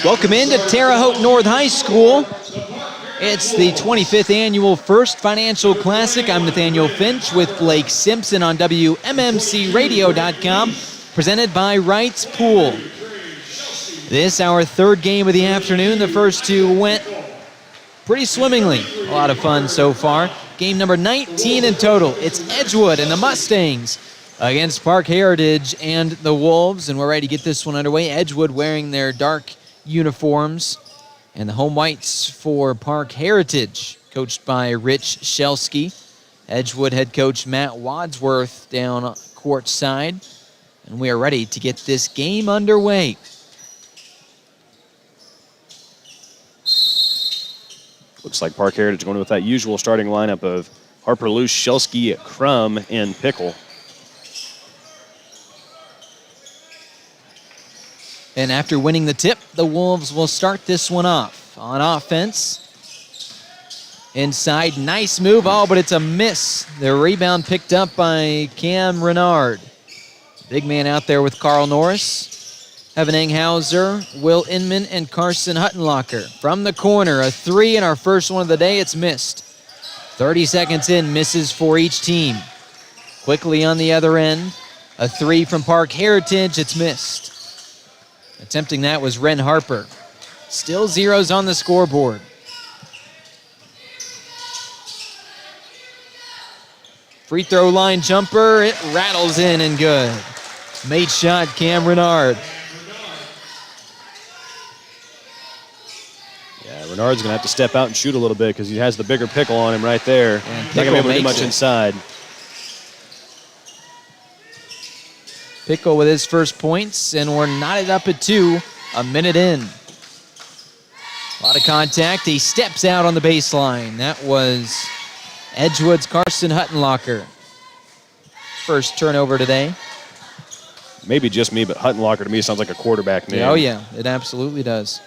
Welcome into Terre Haute North High School. It's the 25th annual First Financial Classic. I'm Nathaniel Finch with Blake Simpson on WMMCRadio.com, presented by Wright's Pool. This, our third game of the afternoon. The first two went pretty swimmingly. A lot of fun so far. Game number 19 in total. It's Edgewood and the Mustangs against Parke Heritage and the Wolves, and we're ready to get this one underway. Edgewood wearing their dark uniforms, and the home whites for Parke Heritage, coached by Rich Shelsky. Edgewood head coach Matt Wadsworth down court side, and we are ready to get this game underway. Looks like Parke Heritage going with that usual starting lineup of Harper, Luce, Shelsky, Crum, and Pickle. And after winning the tip, the Wolves will start this one off. On offense, inside, nice move. Oh, but it's a miss. The rebound picked up by Cam Renard. Big man out there with Carl Norris. Evan Enghauser, Will Inman, and Carson Huttenlocker. From the corner, a three, and our first one of the day, it's missed. 30 seconds in, misses for each team. Quickly on the other end, a three from Parke Heritage, it's missed. Attempting that was Ren Harper. Still zeros on the scoreboard. Free throw line jumper, it rattles in and good. Made shot, Cam Renard. Yeah, Renard's gonna have to step out and shoot a little bit because he has the bigger Pickle on him right there. And not gonna be able to do much inside. Pickle with his first points, and we're knotted up at 2, a minute in. A lot of contact. He steps out on the baseline. That was Edgewood's Carson Huttenlocker. First turnover today. Maybe just me, but Huttenlocker to me sounds like a quarterback name. Oh, yeah, it absolutely does.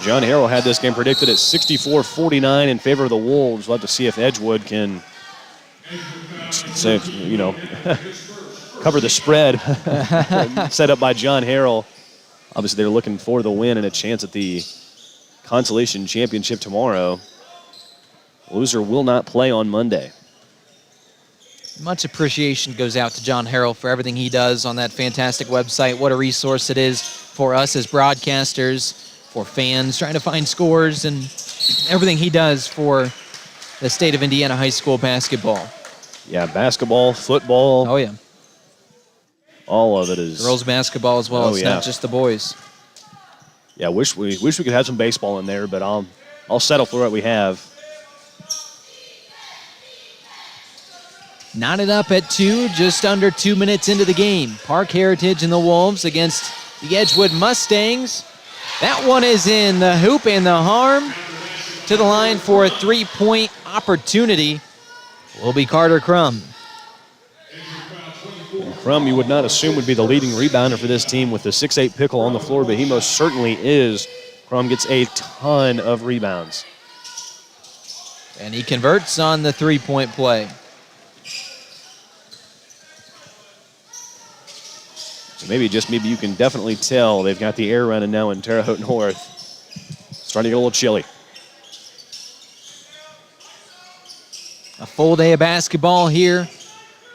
John Harrell had this game predicted at 64-49 in favor of the Wolves. We'll have to see if Edgewood can, cover the spread set up by John Harrell. Obviously, they're looking for the win and a chance at the consolation championship tomorrow. Loser will not play on Monday. Much appreciation goes out to John Harrell for everything he does on that fantastic website. What a resource it is for us as broadcasters, for fans trying to find scores, and everything he does for the state of Indiana high school basketball. Yeah, basketball, football. Oh, yeah. All of it is. Girls basketball as well. It's not just the boys. Yeah, wish we could have some baseball in there, but I'll settle for what we have. Knotted up at 2, just under 2 minutes into the game. Parke Heritage and the Wolves against the Edgewood Mustangs. That one is in the hoop, and the harm to the line for a three-point opportunity will be Carter Crum. Crum, you would not assume, would be the leading rebounder for this team with the 6'8" Pickle on the floor, but he most certainly is. Crum gets a ton of rebounds. And he converts on the three-point play. So maybe you can definitely tell they've got the air running now in Terre Haute North. Starting to get a little chilly. A full day of basketball here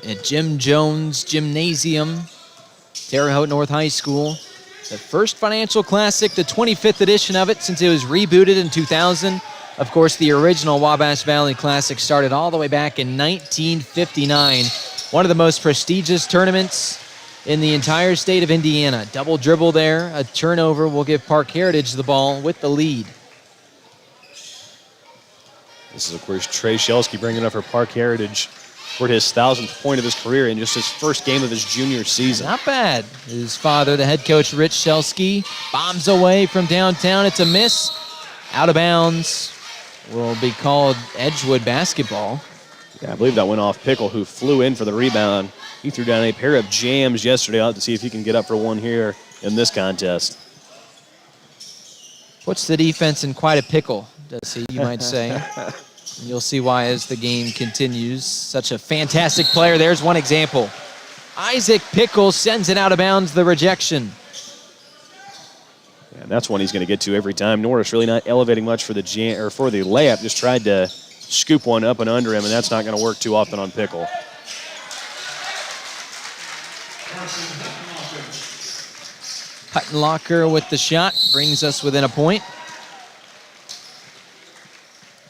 at Jim Jones Gymnasium, Terre Haute North High School. The First Financial Classic, the 25th edition of it since it was rebooted in 2000. Of course, the original Wabash Valley Classic started all the way back in 1959. One of the most prestigious tournaments in the entire state of Indiana. Double dribble there, a turnover will give Parke Heritage the ball with the lead. This is, of course, Trey Shelsky bringing up for Parke Heritage for his 1,000th point of his career in just his first game of his junior season. Not bad. His father, the head coach, Rich Shelsky, bombs away from downtown. It's a miss. Out of bounds. Will be called Edgewood basketball. Yeah, I believe that went off Pickle, who flew in for the rebound. He threw down a pair of jams yesterday. I'll have to see if he can get up for one here in this contest. Puts the defense in quite a pickle, does he, you might say. You'll see why as the game continues. Such a fantastic player. There's one example. Isaac Pickle sends it out of bounds, the rejection. And that's one he's going to get to every time. Norris really not elevating much for the layup. Just tried to scoop one up and under him, and that's not going to work too often on Pickle. Huttenlocker with the shot brings us within a point.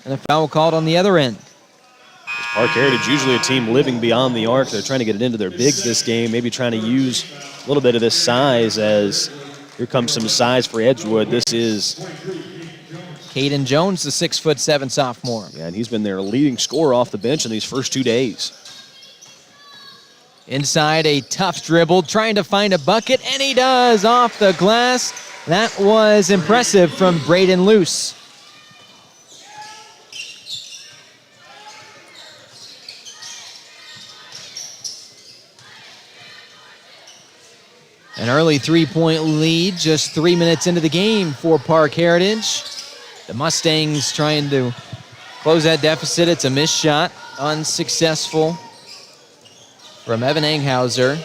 And a foul called on the other end. Parke Heritage, usually a team living beyond the arc. They're trying to get it into their bigs this game, maybe trying to use a little bit of this size as here comes some size for Edgewood. This is Caden Jones, the 6'7" sophomore. Yeah, and he's been their leading scorer off the bench in these first 2 days. Inside, a tough dribble, trying to find a bucket, and he does off the glass. That was impressive from Braden Luce. An early three-point lead, just 3 minutes into the game for Parke Heritage. The Mustangs trying to close that deficit. It's a missed shot, unsuccessful from Evan Enghauser. I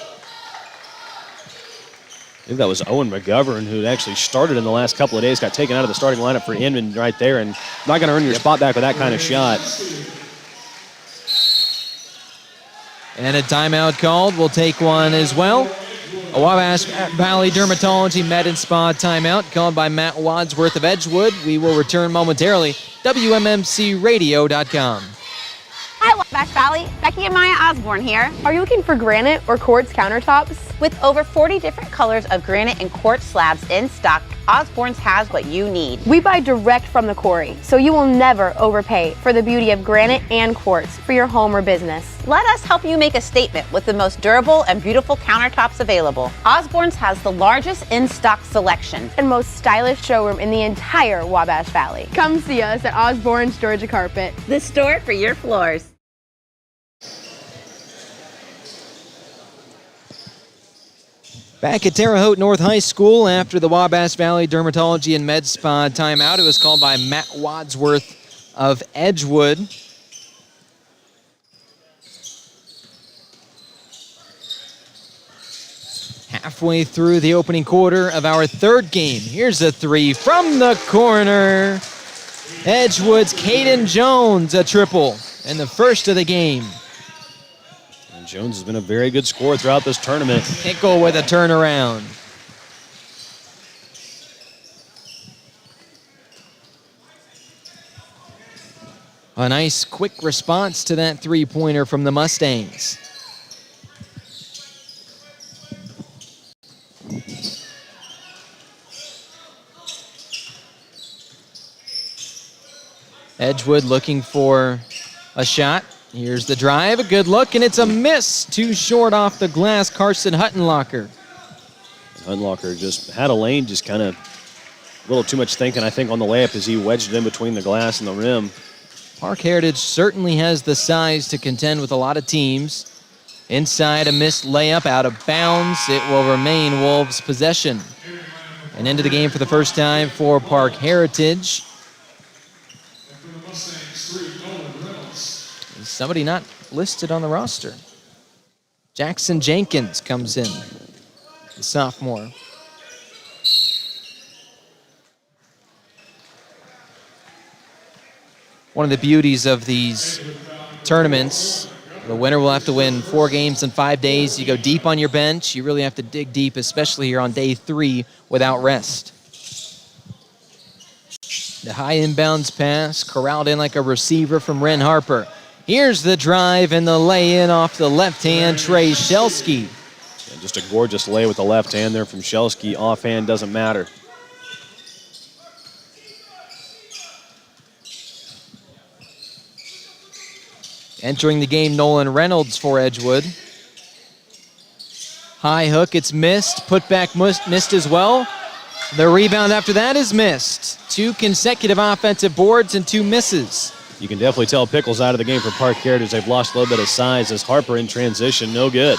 think that was Owen McGovern who actually started in the last couple of days, got taken out of the starting lineup for Inman right there, and not going to earn your spot back with that kind of shot. And a timeout called. We'll take one as well. A Wabash Valley Dermatology Med and Spa timeout called by Matt Wadsworth of Edgewood. We will return momentarily. WMMCRadio.com. Hi, Wabash Valley. Becky and Maya Osborne here. Are you looking for granite or quartz countertops? With over 40 different colors of granite and quartz slabs in stock, Osborne's has what you need. We buy direct from the quarry, so you will never overpay for the beauty of granite and quartz for your home or business. Let us help you make a statement with the most durable and beautiful countertops available. Osborne's has the largest in-stock selection and most stylish showroom in the entire Wabash Valley. Come see us at Osborne's Georgia Carpet, the store for your floors. Back at Terre Haute North High School after the Wabash Valley Dermatology and Med Spa timeout. It was called by Matt Wadsworth of Edgewood. Halfway through the opening quarter of our third game. Here's a three from the corner. Edgewood's Caden Jones, a triple, and the first of the game. And Jones has been a very good scorer throughout this tournament. Pickle with a turnaround. A nice quick response to that three-pointer from the Mustangs. Edgewood looking for a shot. Here's the drive, a good look, and it's a miss. Too short off the glass, Carson Huttenlocker. Huttenlocker just had a lane, just kind of a little too much thinking, I think, on the layup as he wedged it in between the glass and the rim. Parke Heritage certainly has the size to contend with a lot of teams. Inside, a missed layup, out of bounds. It will remain Wolves' possession. And into the game for the first time for Parke Heritage. Somebody not listed on the roster. Jackson Jenkins comes in, the sophomore. One of the beauties of these tournaments, the winner will have to win 4 games in 5 days. You go deep on your bench. You really have to dig deep, especially here on day 3 without rest. The high inbounds pass, corralled in like a receiver from Ren Harper. Here's the drive and the lay-in off the left hand, Trey Shelsky. Yeah, just a gorgeous lay with the left hand there from Shelsky. Offhand doesn't matter. Entering the game, Nolan Reynolds for Edgewood. High hook, it's missed. Putback missed as well. The rebound after that is missed. 2 consecutive offensive boards and 2 misses. You can definitely tell Pickle's out of the game for Parke Heritage. They've lost a little bit of size as Harper in transition, no good.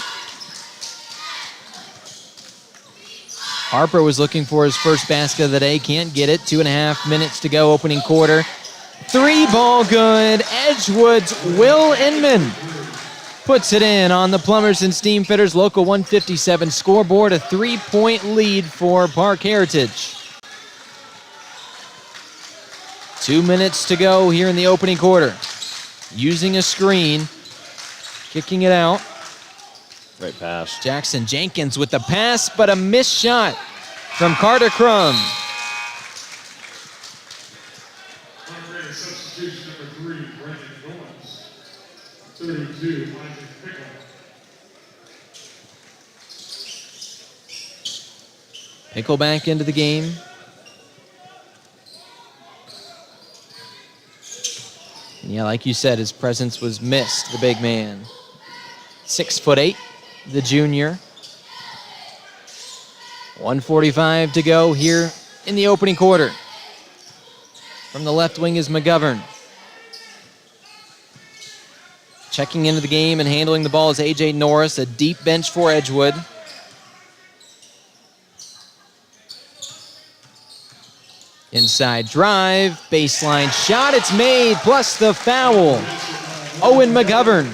Harper was looking for his first basket of the day, can't get it. 2.5 minutes to go, opening quarter. 3 ball good, Edgewood's Will Inman. puts it in on the Plumbers and Steamfitters Local 157 scoreboard. A 3-point lead for Parke Heritage. 2 minutes to go here in the opening quarter. Using a screen, kicking it out. Great pass. Jackson Jenkins with the pass, but a missed shot from Carter Crum. Substitution number 3, Brandon Goins. 32, Isaac Pickle. Pickle back into the game. And yeah, like you said, his presence was missed, the big man. 6'8", the junior. 1:45 to go here in the opening quarter. From the left wing is McGovern. Checking into the game and handling the ball is A.J. Norris, a deep bench for Edgewood. Inside drive, baseline shot, it's made, plus the foul. Owen McGovern.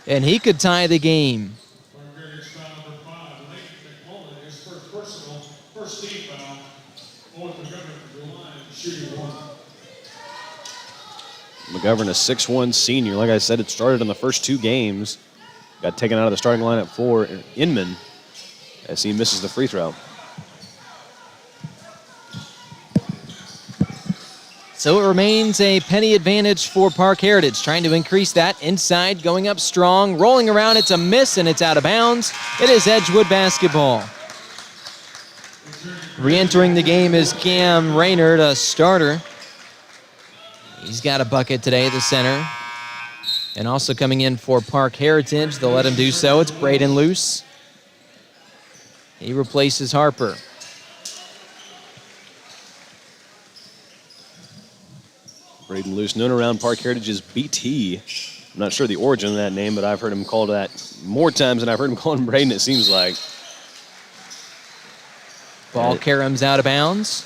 And he could tie the game. McGovern, a 6'1" senior. Like I said, it started in the first 2 games. Got taken out of the starting lineup for Inman as he misses the free throw. So it remains a penny advantage for Parke Heritage, trying to increase that. Inside, going up strong, rolling around, it's a miss and it's out of bounds. It is Edgewood basketball. Re-entering the game is Cam Raynard, a starter. He's got a bucket today, the center. And also coming in for Parke Heritage, they'll let him do so. It's Braden Luce. He replaces Harper. Braden Luce, known around Parke Heritage as BT. I'm not sure the origin of that name, but I've heard him called that more times than I've heard him call him Braden, it seems like. Ball caroms out of bounds.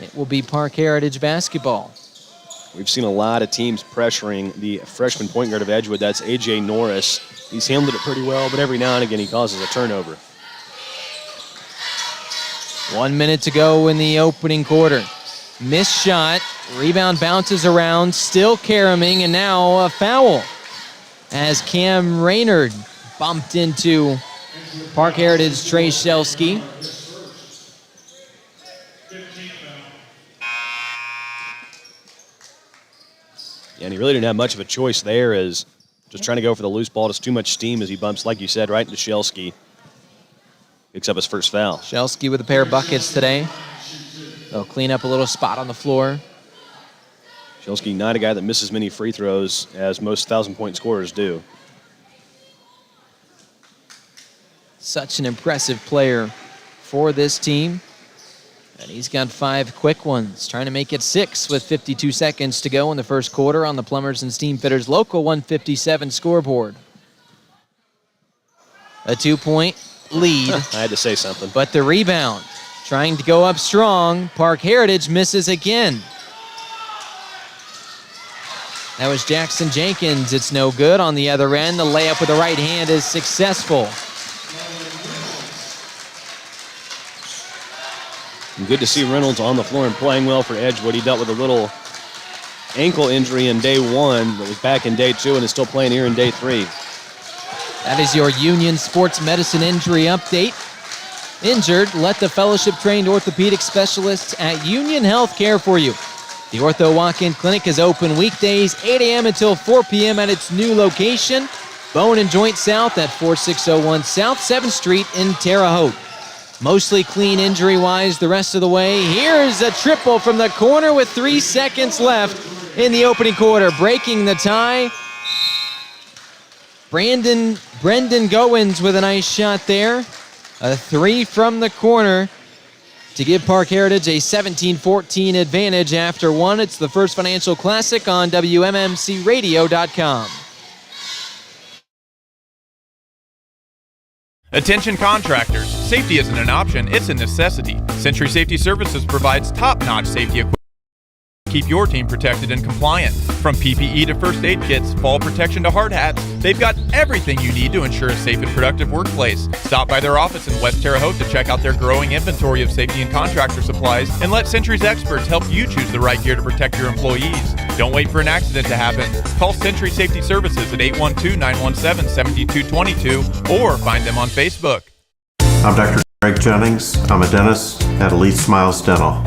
It will be Parke Heritage basketball. We've seen a lot of teams pressuring the freshman point guard of Edgewood. That's A.J. Norris. He's handled it pretty well, but every now and again he causes a turnover. 1 minute to go in the opening quarter. Missed shot, rebound bounces around, still caroming, and now a foul as Cam Raynard bumped into Parke Heritage Trey Shelsky. Yeah, and he really didn't have much of a choice there, as just trying to go for the loose ball. Just too much steam as he bumps, like you said, right into Shelsky. Picks up his first foul. Shelsky with a pair of buckets today. They'll clean up a little spot on the floor. Shelsky, not a guy that misses many free throws, as most 1,000-point scorers do. Such an impressive player for this team. And he's got 5 quick ones, trying to make it 6 with 52 seconds to go in the first quarter on the Plumbers and Steamfitters Local 157 scoreboard. A 2-point lead. I had to say something. But the rebound, trying to go up strong. Parke Heritage misses again. That was Jackson Jenkins. It's no good on the other end. The layup with the right hand is successful. And good to see Reynolds on the floor and playing well for Edgewood. He dealt with a little ankle injury in day 1, but was back in day 2 and is still playing here in day 3. That is your Union Sports Medicine injury update. Injured, let the fellowship-trained orthopedic specialists at Union Health care for you. The Ortho Walk-In Clinic is open weekdays 8 a.m. until 4 p.m. at its new location, Bone and Joint South at 4601 South 7th Street in Terre Haute. Mostly clean injury-wise the rest of the way. Here's a triple from the corner with 3 seconds left in the opening quarter. Breaking the tie. Brendan Goins with a nice shot there. A 3 from the corner to give Parke Heritage a 17-14 advantage after 1. It's the First Financial Classic on WMMCRadio.com. Attention contractors, safety isn't an option, it's a necessity. Century Safety Services provides top-notch safety equipment Keep your team protected and compliant. From PPE to first aid kits, fall protection to hard hats, they've got everything you need to ensure a safe and productive workplace. Stop by their office in West Terre Haute to check out their growing inventory of safety and contractor supplies, and let Century's experts help you choose the right gear to protect your employees. Don't wait for an accident to happen. Call Century Safety Services at 812-917-7222 or find them on Facebook. I'm Dr. Greg Jennings. I'm a dentist at Elite Smiles Dental.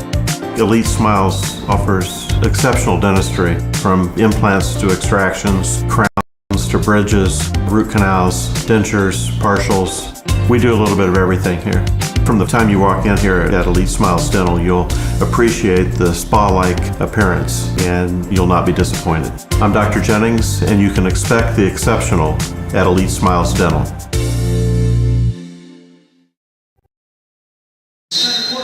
Elite Smiles offers exceptional dentistry, from implants to extractions, crowns to bridges, root canals, dentures, partials. We do a little bit of everything here. From the time you walk in here at Elite Smiles Dental, you'll appreciate the spa-like appearance and you'll not be disappointed. I'm Dr. Jennings, and you can expect the exceptional at Elite Smiles Dental.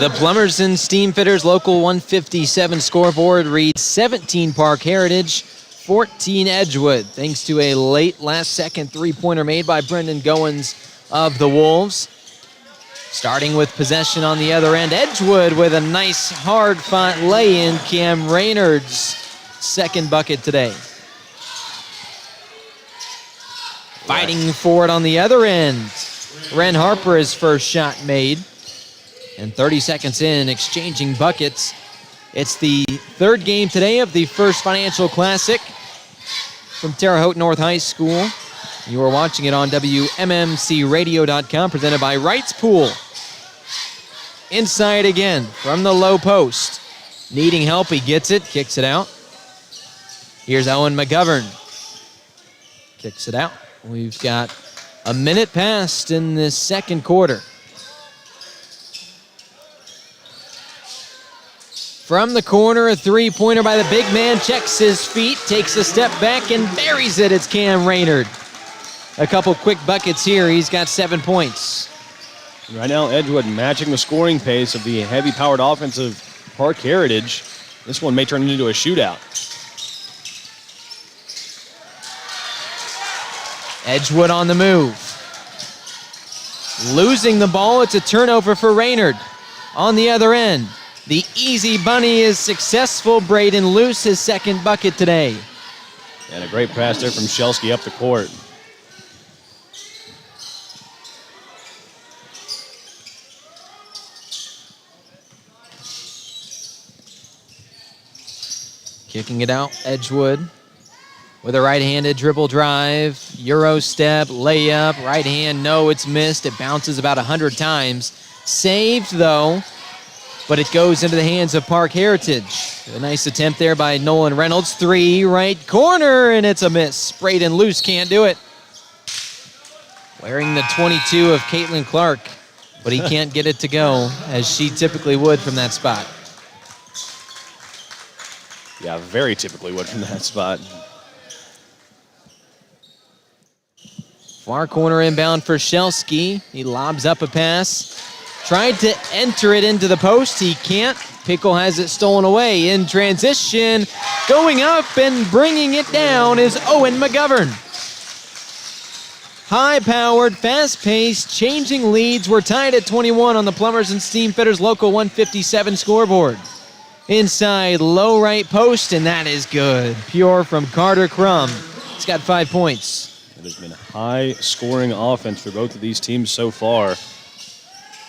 The Plumbers and Steam Fitters Local 157 scoreboard reads 17 Parke Heritage, 14 Edgewood, thanks to a late last-second three-pointer made by Brendan Goins of the Wolves. Starting with possession on the other end, Edgewood with a nice hard-fought lay-in. Cam Raynard's second bucket today. Fighting for it on the other end, Ren Harper, his first shot made. And 30 seconds in, exchanging buckets. It's the third game today of the First Financial Classic from Terre Haute North High School. You are watching it on WMMCRadio.com, presented by Wright's Pool. Inside again from the low post. Needing help, he gets it, kicks it out. Here's Owen McGovern. Kicks it out. We've got a minute passed in this second quarter. From the corner, a three-pointer by the big man, checks his feet, takes a step back, and buries it. It's Cam Raynard. A couple quick buckets here. He's got 7 points. Right now, Edgewood matching the scoring pace of the heavy-powered offense of Parke Heritage. This one may turn into a shootout. Edgewood on the move. Losing the ball, it's a turnover for Raynard. On the other end, the easy bunny is successful. Braden Luce, his second bucket today. And a great pass there from Shelsky up the court. Kicking it out, Edgewood with a right-handed dribble drive, Euro step, layup, right hand, no, it's missed. It bounces about 100 times. Saved, though, but it goes into the hands of Parke Heritage. A nice attempt there by Nolan Reynolds. Three, right corner, and it's a miss. Braden Luce can't do it. Wearing the 22 of Caitlin Clark, but he can't get it to go, as she typically would from that spot. Yeah, very typically would from that spot. Far corner inbound for Shelsky. He lobs up a pass. Tried to enter it into the post. He can't. Pickle has it stolen away in transition. Going up and bringing it down is Owen McGovern. High-powered, fast-paced, changing leads. We're tied at 21 on the Plumbers and Steam Fitters Local 157 scoreboard. Inside, low right post, and that is good. Pure from Carter Crum. He's got 5 points. It has been a high-scoring offense for both of these teams so far.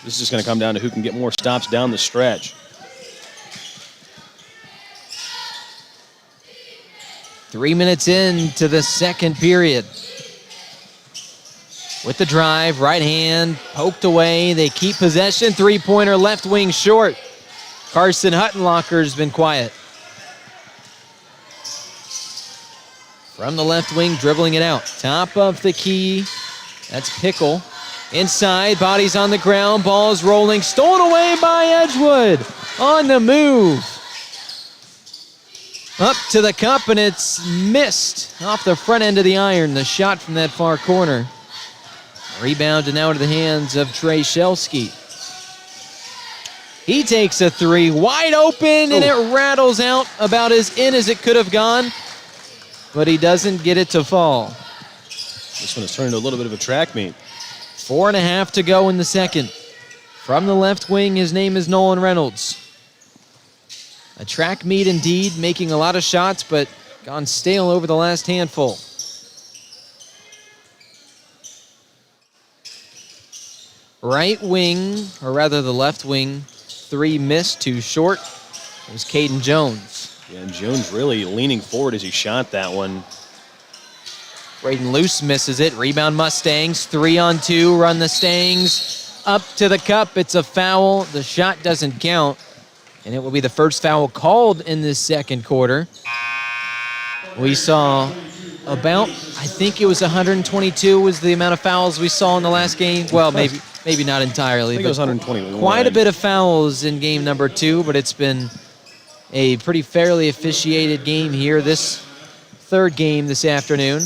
This is just going to come down to who can get more stops down the stretch. Three minutes into the second period. With the drive, right hand, poked away. They keep possession. Three-pointer left wing short. Carson Huttenlocker's been quiet. From the left wing, dribbling it out. Top of the key. That's Pickle. Inside, bodies on the ground, ball's rolling. Stolen away by Edgewood. On the move. Up to the cup, and it's missed off the front end of the iron. The shot from that far corner. Rebound and now into the hands of Trey Shelsky. He takes a three, wide open, and it rattles out about as in as it could have gone, but he doesn't get it to fall. This one has turned into a little bit of a track meet. 4.5 to go in the second. From the left wing, his name is Nolan Reynolds. A track meet indeed, making a lot of shots, but gone stale over the last handful. Right wing, or rather the left wing, 3 missed, 2 short. It was Caden Jones. Yeah, and Jones really leaning forward as he shot that one. Braden Luce misses it. Rebound Mustangs. 3-on-2. Run the Stangs up to the cup. It's a foul. The shot doesn't count. And it will be the first foul called in this second quarter. We saw about, I think it was 122 was the amount of fouls we saw in the last game. Well, maybe not entirely. I think it was 121. Quite a bit of fouls in game number 2, but it's been a pretty fairly officiated game here this third game this afternoon.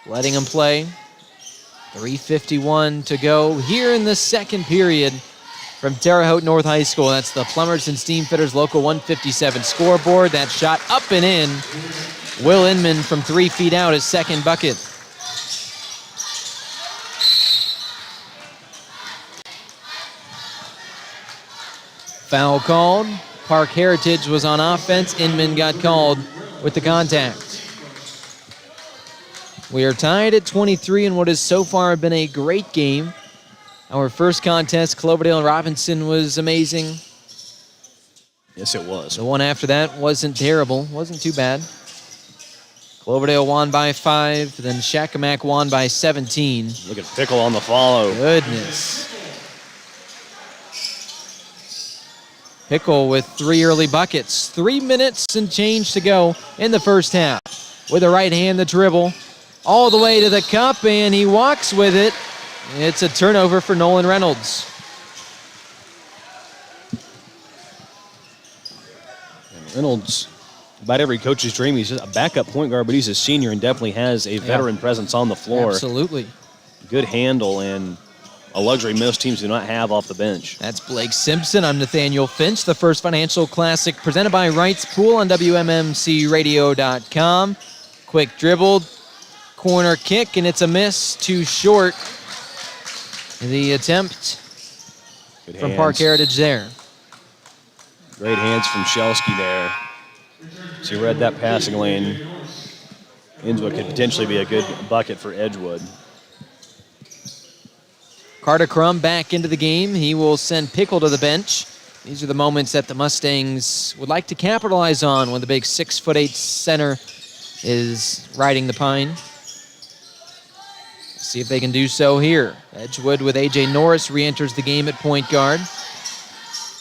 Letting them play. 3:51 to go here in the second period from Terre Haute North High School. That's the Plumbers and Steamfitters Local 157 scoreboard. That shot up and in. Will Inman from 3 feet out, his second bucket. Foul called. Parke Heritage was on offense. Inman got called with the contact. We are tied at 23 in what has so far been a great game. Our first contest, Cloverdale and Robinson, was amazing. Yes, it was. The one after that wasn't terrible, wasn't too bad. Cloverdale won by 5, then Shakamak won by 17. Look at Pickle on the follow. Goodness. Pickle with 3 early buckets. 3 minutes and change to go in the first half. With a right hand, the dribble. All the way to the cup, and he walks with it. It's a turnover for Nolan Reynolds. And Reynolds, about every coach's dream, he's a backup point guard, but he's a senior and definitely has a veteran presence on the floor. Absolutely. Good handle and a luxury most teams do not have off the bench. That's Blake Simpson. I'm Nathaniel Finch. The First Financial Classic presented by Wrights Pool on WMMCRadio.com. Quick dribble. Corner kick, and it's a miss, too short. The attempt from Parke Heritage there. Great hands from Shelsky there. So he read that passing lane into what could potentially be a good bucket for Edgewood. Carter Crum back into the game. He will send Pickle to the bench. These are the moments that the Mustangs would like to capitalize on when the big 6'8" center is riding the pine. See if they can do so here. Edgewood with A.J. Norris re-enters the game at point guard.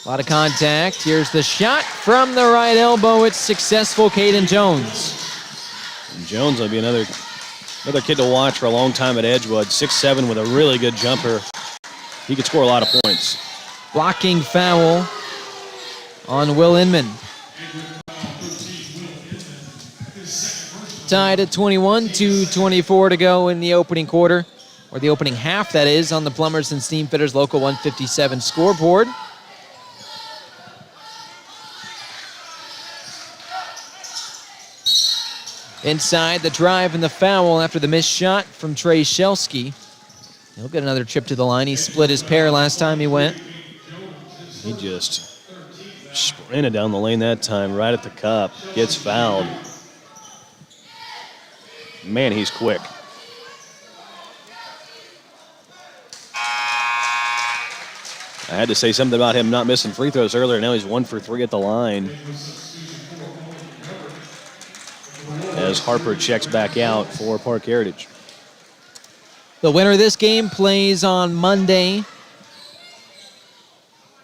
A lot of contact. Here's the shot from the right elbow. It's successful. Caden Jones. And Jones will be another kid to watch for a long time at Edgewood. 6'7" with a really good jumper. He could score a lot of points. Blocking foul on Will Inman. Tied at 21, 2:24 to go in the opening quarter, or the opening half, that is, on the Plumbers and Steamfitters Local 157 scoreboard. Inside the drive and the foul after the missed shot from Trey Shelsky. He'll get another trip to the line. He split his pair last time he went. He just sprinted down the lane that time, right at the cup. Gets fouled. Man, he's quick. I had to say something about him not missing free throws earlier. Now he's 1 for 3 at the line. As Harper checks back out for Parke Heritage. The winner of this game plays on Monday,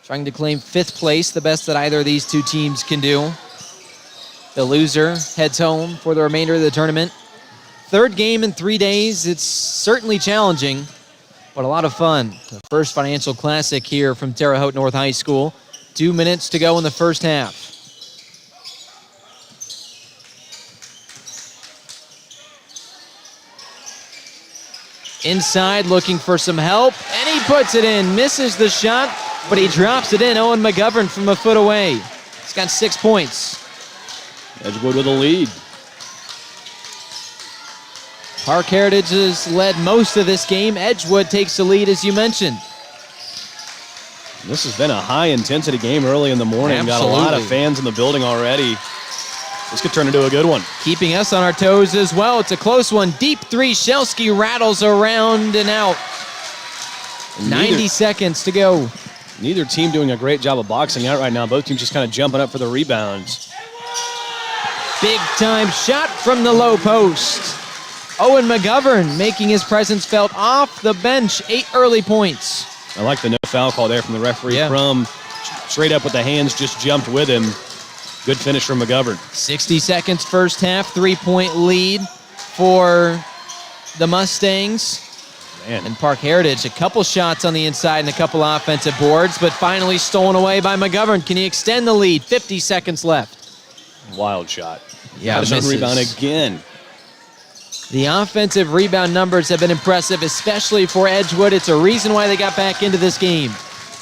trying to claim 5th place, the best that either of these two teams can do. The loser heads home for the remainder of the tournament. 3rd game in 3 days. It's certainly challenging, but a lot of fun. The First Financial Classic here from Terre Haute North High School. 2 minutes to go in the first half. Inside, looking for some help, and he puts it in. Misses the shot, but he drops it in. Owen McGovern from a foot away. He's got 6 points. Edgewood with a lead. Parke Heritage has led most of this game. Edgewood takes the lead, as you mentioned. This has been a high-intensity game early in the morning. Absolutely. Got a lot of fans in the building already. This could turn into a good one. Keeping us on our toes as well. It's a close one. Deep three. Shelsky rattles around and out. 90 seconds to go. Neither team doing a great job of boxing out right now. Both teams just kind of jumping up for the rebounds. Big time shot from the low post. Owen McGovern making his presence felt off the bench. 8 early points. I like the no foul call there from the referee. Yeah. Crum straight up with the hands, just jumped with him. Good finish from McGovern. 60 seconds first half. 3-point lead for the Mustangs. Man. And Parke Heritage, a couple shots on the inside and a couple offensive boards, but finally stolen away by McGovern. Can he extend the lead? 50 seconds left. Wild shot. Yeah, misses. Rebound again. The offensive rebound numbers have been impressive, especially for Edgewood. It's a reason why they got back into this game.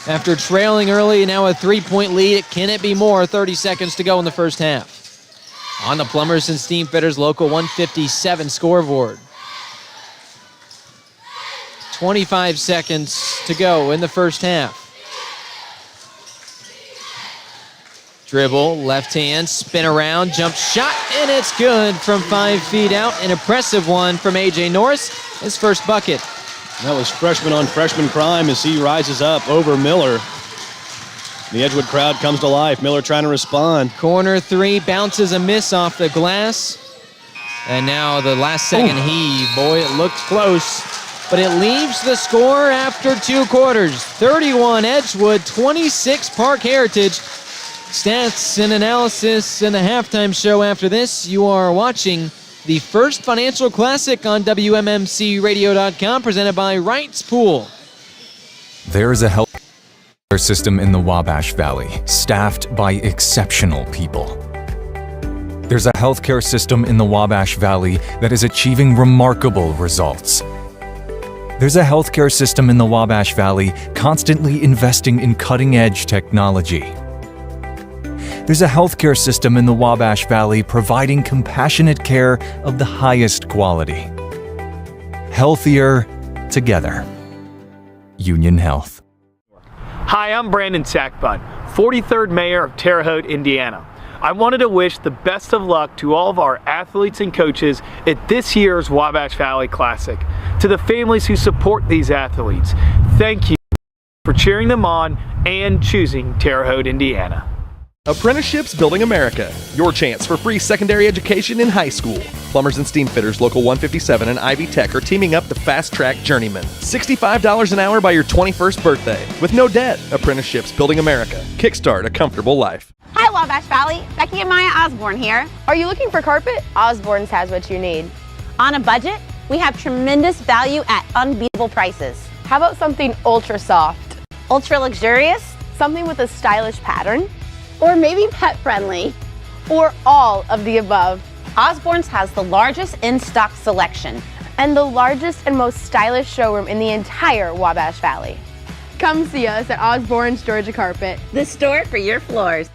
After trailing early, now a 3-point lead. Can it be more? 30 seconds to go in the first half. On the Plumbers and Steam Fitters Local 157 scoreboard. 25 seconds to go in the first half. Dribble, left hand, spin around, jump shot, and it's good from 5 feet out. An impressive one from A.J. Norris, his first bucket. That was freshman on freshman crime as he rises up over Miller. The Edgewood crowd comes to life. Miller trying to respond. Corner three, bounces a miss off the glass. And now the last second heave. Boy, it looked close, but it leaves the score after 2 quarters. 31 Edgewood, 26 Parke Heritage. Stats and analysis and a halftime show after this. You are watching the First Financial Classic on WMMCRadio.com, presented by Wrights Pool. There is a healthcare system in the Wabash Valley, staffed by exceptional people. There's a healthcare system in the Wabash Valley that is achieving remarkable results. There's a healthcare system in the Wabash Valley constantly investing in cutting-edge technology. There's a healthcare system in the Wabash Valley providing compassionate care of the highest quality. Healthier together. Union Health. Hi, I'm Brandon Sackbun, 43rd Mayor of Terre Haute, Indiana. I wanted to wish the best of luck to all of our athletes and coaches at this year's Wabash Valley Classic. To the families who support these athletes, thank you for cheering them on and choosing Terre Haute, Indiana. Apprenticeships Building America, your chance for free secondary education in high school. Plumbers and Steam Fitters Local 157 and Ivy Tech are teaming up to fast-track journeyman. $65 an hour by your 21st birthday, with no debt. Apprenticeships Building America. Kickstart a comfortable life. Hi, Wabash Valley. Becky and Maya Osborne here. Are you looking for carpet? Osborne's has what you need. On a budget, we have tremendous value at unbeatable prices. How about something ultra soft? Ultra luxurious? Something with a stylish pattern? Or maybe pet friendly? Or all of the above? Osborne's has the largest in-stock selection and the largest and most stylish showroom in the entire Wabash Valley. Come see us at Osborne's Georgia Carpet, the store for your floors.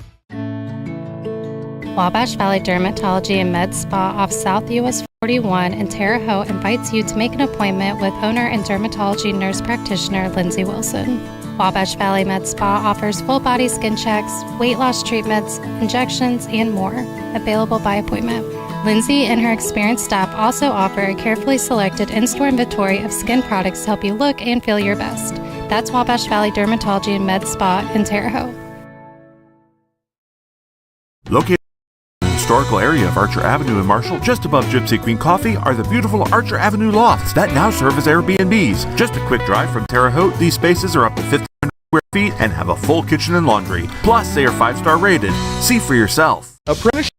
Wabash Valley Dermatology and Med Spa off South US 41 in Terre Haute invites you to make an appointment with owner and dermatology nurse practitioner Lindsay Wilson. Wabash Valley Med Spa offers full-body skin checks, weight loss treatments, injections, and more, available by appointment. Lindsay and her experienced staff also offer a carefully selected in-store inventory of skin products to help you look and feel your best. That's Wabash Valley Dermatology and Med Spa in Terre Haute. Located in the historical area of Archer Avenue in Marshall, just above Gypsy Queen Coffee, are the beautiful Archer Avenue lofts that now serve as Airbnbs. Just a quick drive from Terre Haute, these spaces are up to 1,500 square feet and have a full kitchen and laundry. Plus, they are 5-star rated. See for yourself. Apprenticeships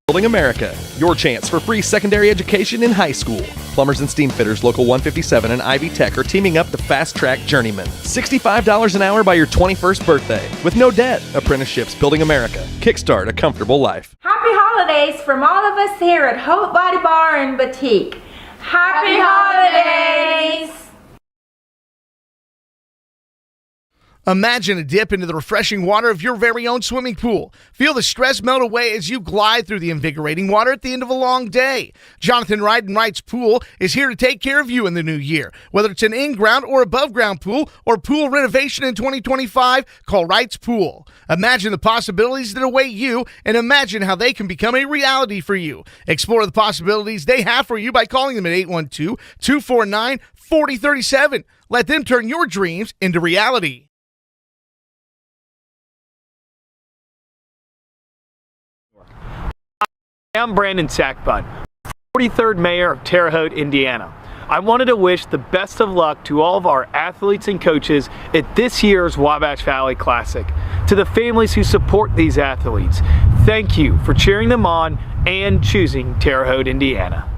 Building America, your chance for free secondary education in high school. Plumbers and Steam Fitters Local 157 and Ivy Tech are teaming up to fast-track journeyman. $65 an hour by your 21st birthday, with no debt. Apprenticeships Building America. Kickstart a comfortable life. Happy holidays from all of us here at Haute Body Bar and Boutique. Happy holidays! Imagine a dip into the refreshing water of your very own swimming pool. Feel the stress melt away as you glide through the invigorating water at the end of a long day. Jonathan Wright and Wright's Pool is here to take care of you in the new year. Whether it's an in-ground or above-ground pool or pool renovation in 2025, call Wright's Pool. Imagine the possibilities that await you and imagine how they can become a reality for you. Explore the possibilities they have for you by calling them at 812-249-4037. Let them turn your dreams into reality. I'm Brandon Sackbun, 43rd Mayor of Terre Haute, Indiana. I wanted to wish the best of luck to all of our athletes and coaches at this year's Wabash Valley Classic. To the families who support these athletes, thank you for cheering them on and choosing Terre Haute, Indiana.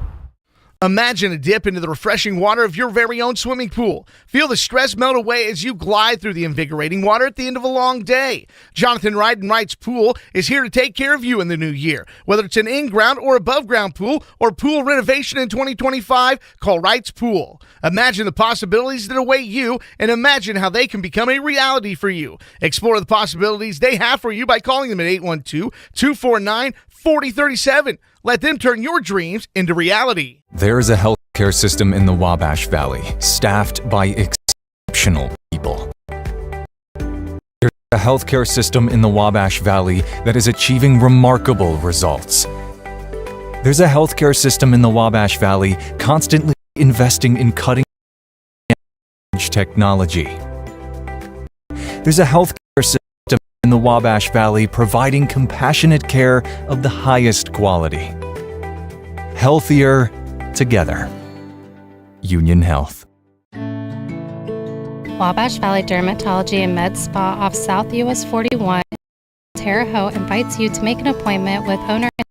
Imagine a dip into the refreshing water of your very own swimming pool. Feel the stress melt away as you glide through the invigorating water at the end of a long day. Jonathan Wright and Wright's Pool is here to take care of you in the new year. Whether it's an in-ground or above-ground pool or pool renovation in 2025, call Wright's Pool. Imagine the possibilities that await you and imagine how they can become a reality for you. Explore the possibilities they have for you by calling them at 812-249-4037. Let them turn your dreams into reality. There is a healthcare system in the Wabash Valley, staffed by exceptional people. There's a healthcare system in the Wabash Valley that is achieving remarkable results. There's a healthcare system in the Wabash Valley constantly investing in cutting-edge technology. There's a healthcare system in the Wabash Valley providing compassionate care of the highest quality. Healthier together. Union Health. Wabash Valley Dermatology and Med Spa off South US 41, Terre Haute invites you to make an appointment with owner and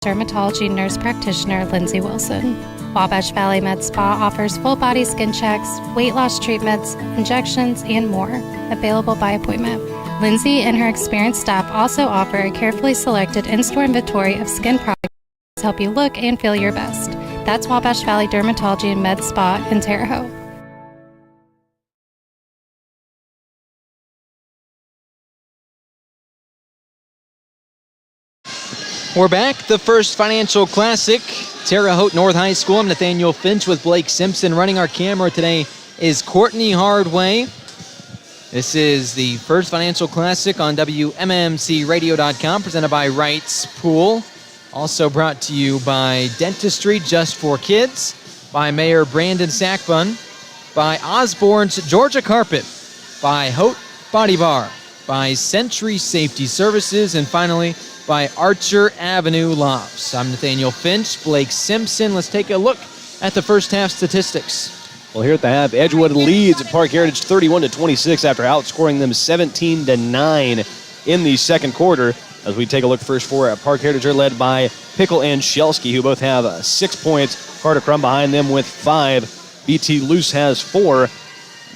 dermatology nurse practitioner Lindsay Wilson. Wabash Valley Med Spa offers full body skin checks, weight loss treatments, injections, and more, available by appointment. Lindsay and her experienced staff also offer a carefully selected in-store inventory of skin products to help you look and feel your best. That's Wabash Valley Dermatology and Med Spa in Terre Haute. We're back. The First Financial Classic, Terre Haute North High School. I'm Nathaniel Finch with Blake Simpson. Running our camera today is Courtney Hardway. This is the First Financial Classic on WMMCRadio.com, presented by Wright's Pool. Also brought to you by Dentistry Just for Kids, by Mayor Brandon Sackbun, by Osborne's Georgia Carpet, by Haute Body Bar, by Century Safety Services, and finally by Archer Avenue Lofts. I'm Nathaniel Finch, Blake Simpson. Let's take a look at the first half statistics. Well, here at the half, Edgewood leads at Parke Heritage 31-26 after outscoring them 17-9 in the second quarter. As we take a look first for Parke Heritage, they're led by Pickle and Shelsky, who both have 6 points. Carter Crum behind them with 5. BT Luce has 4.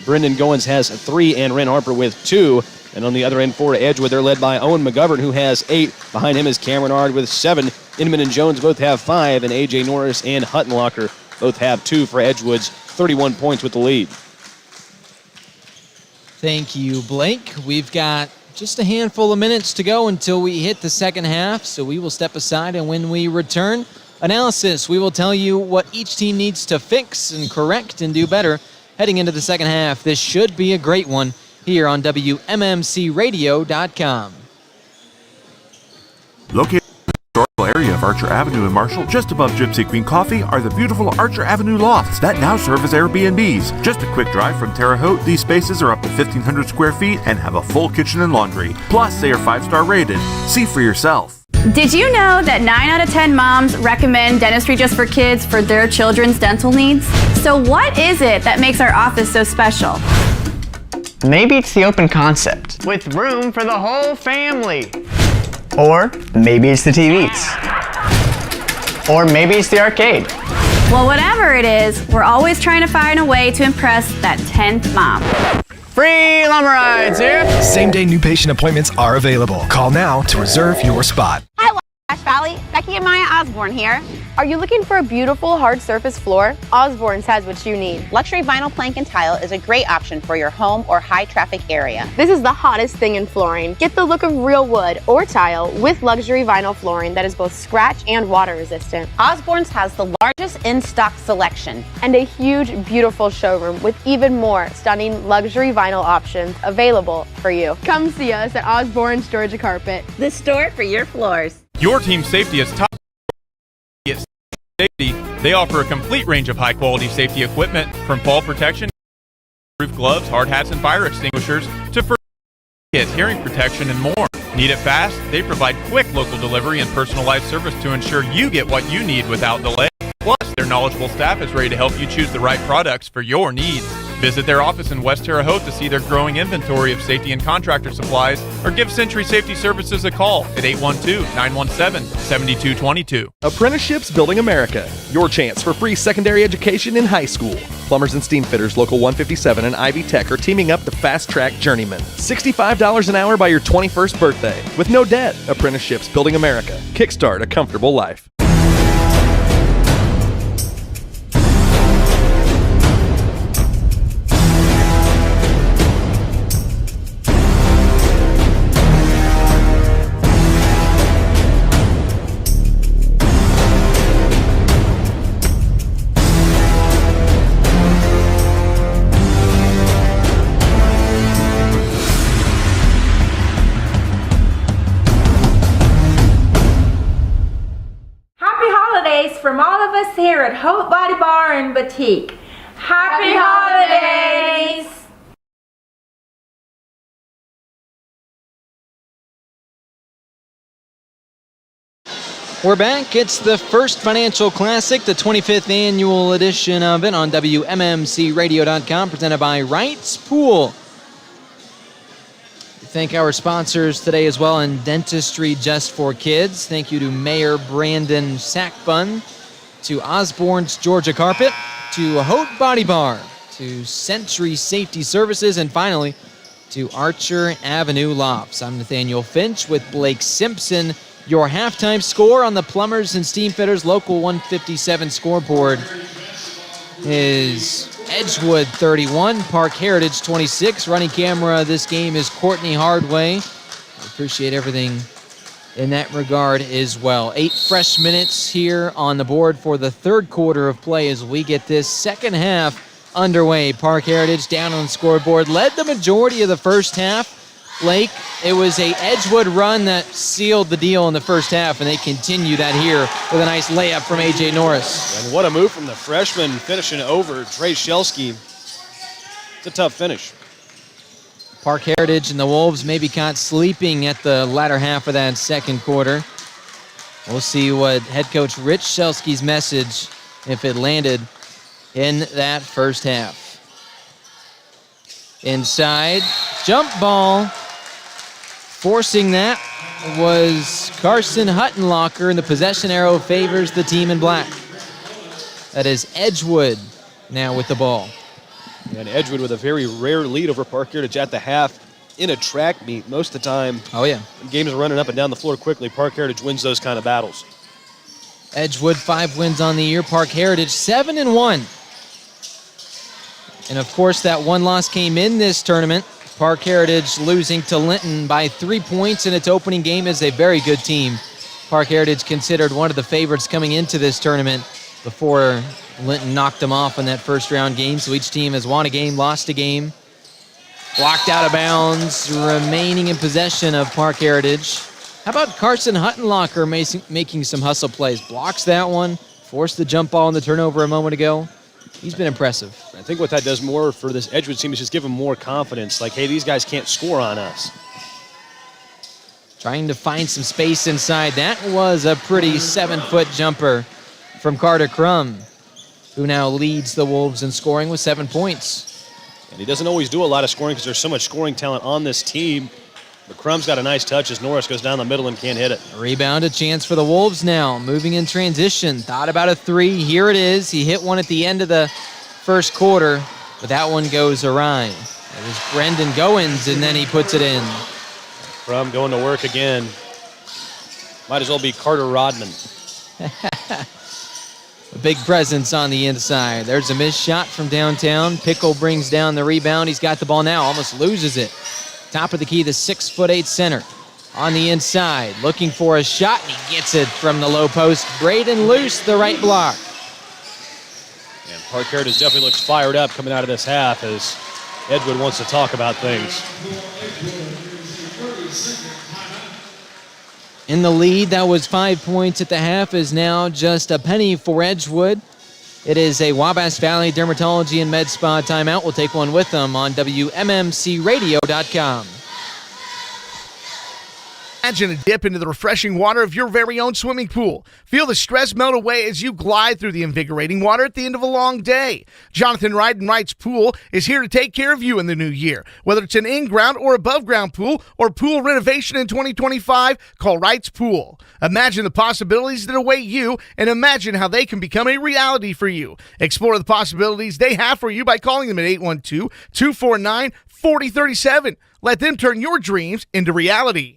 Brendan Goins has 3, and Ren Harper with 2. And on the other end for Edgewood, they're led by Owen McGovern, who has 8. Behind him is Cameron Ard with 7. Inman and Jones both have 5, and A.J. Norris and Huttenlocker both have 2 for Edgewood's 31 points with the lead. Thank you, Blake. We've got just a handful of minutes to go until we hit the second half, so we will step aside, and when we return, analysis. We will tell you what each team needs to fix and correct and do better heading into the second half. This should be a great one here on WMMCRadio.com. Located in the historical area of Archer Avenue in Marshall, just above Gypsy Queen Coffee, are the beautiful Archer Avenue lofts that now serve as Airbnbs. Just a quick drive from Terre Haute, these spaces are up to 1,500 square feet and have a full kitchen and laundry. Plus, they are 5-star rated. See for yourself. Did you know that 9 out of 10 moms recommend Dentistry Just for Kids for their children's dental needs? So what is it that makes our office so special? Maybe it's the open concept, with room for the whole family. Or maybe it's the TVs. Or maybe it's the arcade. Well, whatever it is, we're always trying to find a way to impress that 10th mom. Free lumber rides here. Same-day new patient appointments are available. Call now to reserve your spot. Hi, Wabash Valley. Becky and Maya Osborne here. Are you looking for a beautiful hard surface floor? Osborne's has what you need. Luxury vinyl plank and tile is a great option for your home or high traffic area. This is the hottest thing in flooring. Get the look of real wood or tile with luxury vinyl flooring that is both scratch and water resistant. Osborne's has the largest in-stock selection and a huge, beautiful showroom with even more stunning luxury vinyl options available for you. Come see us at Osborne's Georgia Carpet, the store for your floors. Your team's safety is top safety. They offer a complete range of high-quality safety equipment, from fall protection, roof gloves, hard hats, and fire extinguishers, to first aid kits, hearing protection, and more. Need it fast? They provide quick local delivery and personalized service to ensure you get what you need without delay. Plus, their knowledgeable staff is ready to help you choose the right products for your needs. Visit their office in West Terre Haute to see their growing inventory of safety and contractor supplies, or give Century Safety Services a call at 812-917-7222. Apprenticeships Building America, your chance for free secondary education in high school. Plumbers and steam fitters Local 157 and Ivy Tech are teaming up to fast-track journeyman. $65 an hour by your 21st birthday. With no debt. Apprenticeships Building America. Kickstart a comfortable life. From all of us here at Hope Body Bar and Boutique. Happy holidays! We're back. It's the First Financial Classic, the 25th annual edition of it on WMMCRadio.com, presented by Wright's Pool. Thank our sponsors today as well in Dentistry Just for Kids. Thank you to Mayor Brandon Sackbun, to Osborne's Georgia Carpet, to Haute Body Bar, to Century Safety Services, and finally to Archer Avenue Lofts. I'm Nathaniel Finch with Blake Simpson. Your halftime score on the Plumbers and Steamfitters Local 157 scoreboard is Edgewood 31, Parke Heritage 26. Running camera this game is Courtney Hardway. I appreciate everything in that regard as well. 8 fresh minutes here on the board for the third quarter of play as we get this second half underway. Parke Heritage down on the scoreboard, led the majority of the first half. Blake, it was a Edgewood run that sealed the deal in the first half, and they continue that here with a nice layup from A.J. Norris. And what a move from the freshman finishing over Trey Shelsky. It's a tough finish. Parke Heritage and the Wolves maybe caught sleeping at the latter half of that second quarter. We'll see what head coach Rich Shelsky's message, if it landed in that first half. Inside, jump ball. Forcing that was Carson Huttenlocker, and the possession arrow favors the team in black. That is Edgewood now with the ball. And Edgewood with a very rare lead over Parke Heritage at the half in a track meet. Most of the time, when games are running up and down the floor quickly, Parke Heritage wins those kind of battles. Edgewood 5 wins on the year. Parke Heritage 7-1. And of course, that one loss came in this tournament. Parke Heritage losing to Linton by 3 points in its opening game is a very good team. Parke Heritage considered one of the favorites coming into this tournament before Linton knocked them off in that first round game. So each team has won a game, lost a game. Blocked out of bounds, remaining in possession of Parke Heritage. How about Carson Huttenlocker making some hustle plays? Blocks that one, forced the jump ball in the turnover a moment ago. He's been impressive. I think what that does more for this Edgewood team is just give them more confidence. Like, hey, these guys can't score on us. Trying to find some space inside. That was a pretty 7-foot jumper from Carter Crum, who now leads the Wolves in scoring with 7 points. And he doesn't always do a lot of scoring because there's so much scoring talent on this team. But Crum's got a nice touch as Norris goes down the middle and can't hit it. Rebound, a chance for the Wolves now. Moving in transition. Thought about a three. Here it is. He hit one at the end of the first quarter, but that one goes awry. It was Brendan Goins, and then he puts it in. Crum going to work again. Might as well be Carter Rodman. big presence on the inside. There's a missed shot from downtown. Pickle brings down the rebound. He's got the ball now, almost loses it. Top of the key, the 6'8" center on the inside, looking for a shot, and he gets it from the low post. Braden Luce, the right block. And Parke Heritage definitely looks fired up coming out of this half as Edgewood wants to talk about things. In the lead, that was 5 points at the half, is now just a penny for Edgewood. It is a Wabash Valley Dermatology and Med Spa timeout. We'll take one with them on WMMCRadio.com. Imagine a dip into the refreshing water of your very own swimming pool. Feel the stress melt away as you glide through the invigorating water at the end of a long day. Jonathan Wright and Wright's Pool is here to take care of you in the new year. Whether it's an in-ground or above-ground pool or pool renovation in 2025, call Wright's Pool. Imagine the possibilities that await you and imagine how they can become a reality for you. Explore the possibilities they have for you by calling them at 812-249-4037. Let them turn your dreams into reality.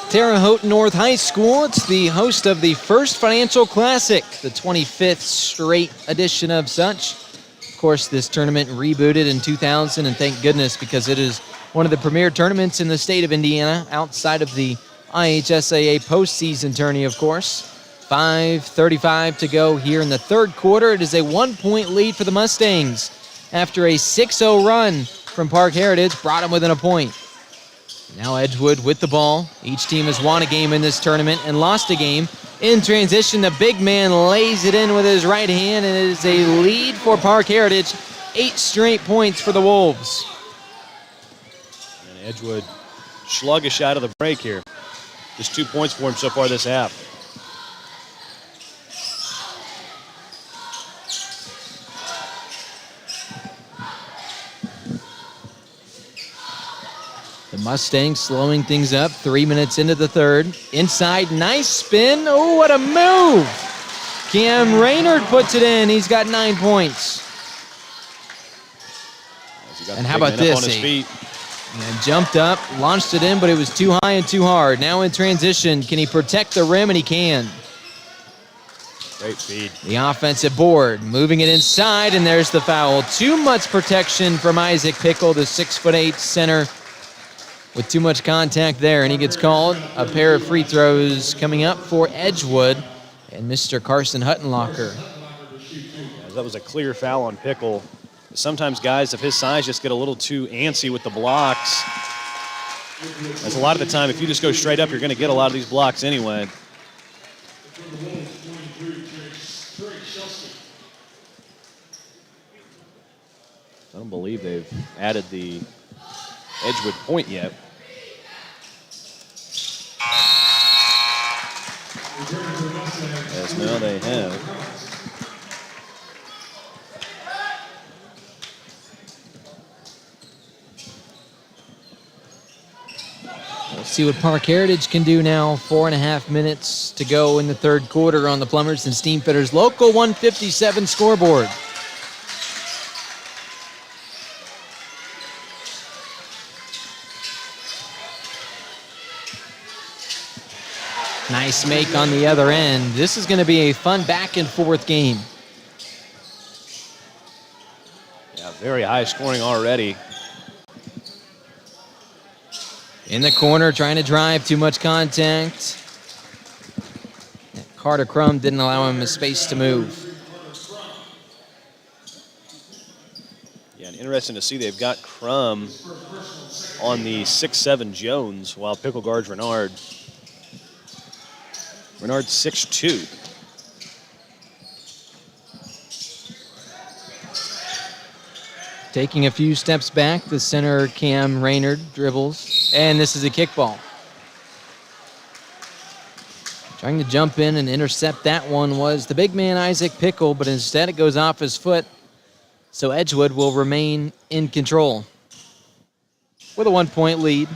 Terre Haute North High School, it's the host of the First Financial Classic, the 25th straight edition of such. Of course, this tournament rebooted in 2000, and thank goodness, because it is one of the premier tournaments in the state of Indiana, outside of the IHSAA postseason tourney, of course. 5:35 to go here in the third quarter. It is a 1-point lead for the Mustangs after a 6-0 run from Parke Heritage, brought them within a point. Now Edgewood with the ball. Each team has won a game in this tournament and lost a game. In transition, the big man lays it in with his right hand, and it is a lead for Parke Heritage. 8 straight points for the Wolves. And Edgewood sluggish out of the break here. Just 2 points for him so far this half. The Mustangs slowing things up. 3 minutes into the third. Inside, nice spin. Oh, what a move! Cam Raynard puts it in. He's got 9 points. And how about this? He jumped up, launched it in, but it was too high and too hard. Now in transition, can he protect the rim? And he can. Great feed. The offensive board, moving it inside, and there's the foul. Too much protection from Isaac Pickle, the 6'8" center, with too much contact there, and he gets called. A pair of free throws coming up for Edgewood and Mr. Carson Huttenlocker. That was a clear foul on Pickle. Sometimes guys of his size just get a little too antsy with the blocks. As a lot of the time, if you just go straight up, you're going to get a lot of these blocks anyway. I don't believe they've added the Edgewood point yet. Yes, now they have. We'll see what Parke Heritage can do now. 4.5 minutes to go in the third quarter on the Plumbers and Steamfitters Local 157 scoreboard. Nice make on the other end. This is going to be a fun back and forth game. Yeah, very high scoring already. In the corner, trying to drive, too much contact. Carter Crum didn't allow him a space to move. Yeah, and interesting to see they've got Crum on the 6'7" Jones, while Pickle guards Renard. Renard 6'2". Taking a few steps back, the center Cam Raynard dribbles, and this is a kickball. Trying to jump in and intercept that one was the big man Isaac Pickle, but instead it goes off his foot, so Edgewood will remain in control with a 1-point lead.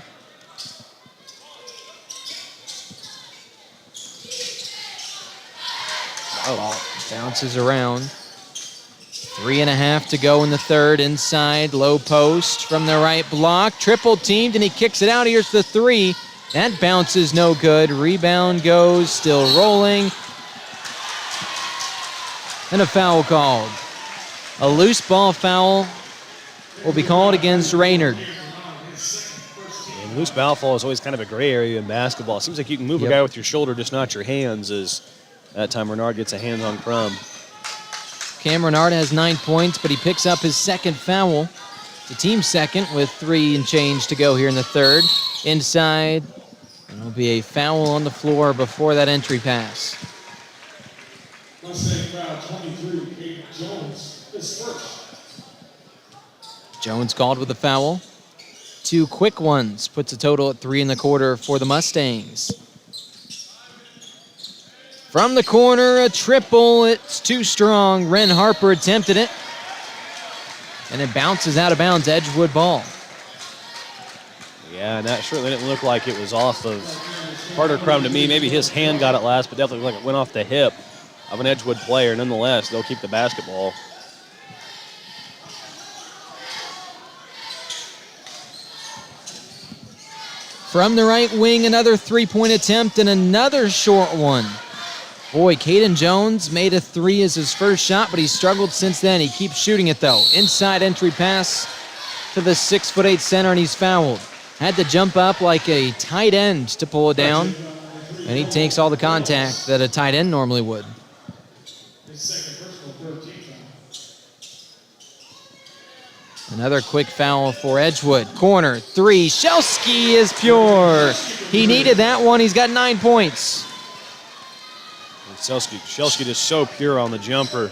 Oh, bounces around. 3.5 to go in the third. Inside, low post from the right block. Triple teamed, and he kicks it out. Here's the three. That bounce is no good. Rebound goes, still rolling. and a foul called. A loose ball foul will be called against Raynard. And loose foul is always kind of a gray area in basketball. It seems like you can move a guy with your shoulder, just not your hands, as that time Renard gets a hands on Crum. Cam Renard has 9 points, but he picks up his second foul. The team's second with 3 and change to go here in the third. Inside, there will be a foul on the floor before that entry pass. Mustang foul 23, Kate Jones is first. Jones called with a foul. 2 quick ones, puts a total at 3 in the quarter for the Mustangs. From the corner, a triple. It's too strong. Ren Harper attempted it. And it bounces out of bounds, Edgewood ball. Yeah, and that certainly didn't look like it was off of Carter Crum to me. Maybe his hand got it last, but definitely looked like it went off the hip of an Edgewood player. Nonetheless, they'll keep the basketball. From the right wing, another three-point attempt and another short one. Boy, Caden Jones made a 3 as his first shot, but he struggled since then. He keeps shooting it, though. Inside entry pass to the 6'8" center, and he's fouled. Had to jump up like a tight end to pull it down, and he takes all the contact that a tight end normally would. Another quick foul for Edgewood. Corner, 3. Shelsky is pure. He needed that one. He's got 9 points. Shelsky just so pure on the jumper.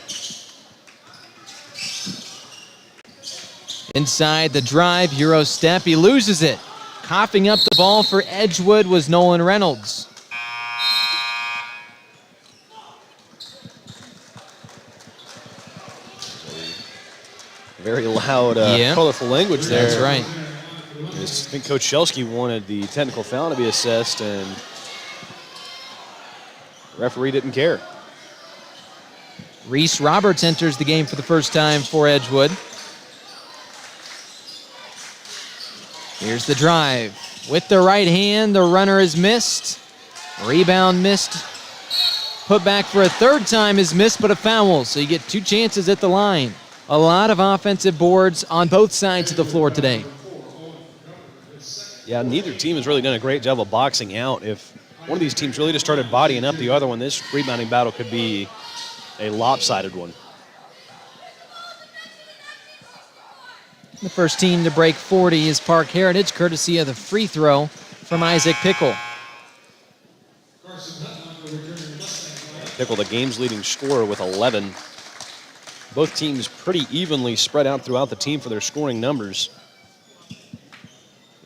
Inside the drive, Euro step. He loses it. Coughing up the ball for Edgewood was Nolan Reynolds. Very loud, colorful language there. That's right. I think Coach Shelsky wanted the technical foul to be assessed, and the referee didn't care. Reese Roberts enters the game for the first time for Edgewood. Here's the drive. With the right hand, the runner is missed. Rebound missed. Put back for a third time is missed, but a foul. So you get 2 chances at the line. A lot of offensive boards on both sides of the floor today. Yeah, neither team has really done a great job of boxing out. If one of these teams really just started bodying up the other one, this rebounding battle could be a lopsided one. The first team to break 40 is Parke Heritage, courtesy of the free throw from Isaac Pickle. Pickle, the game's leading scorer with 11. Both teams pretty evenly spread out throughout the team for their scoring numbers,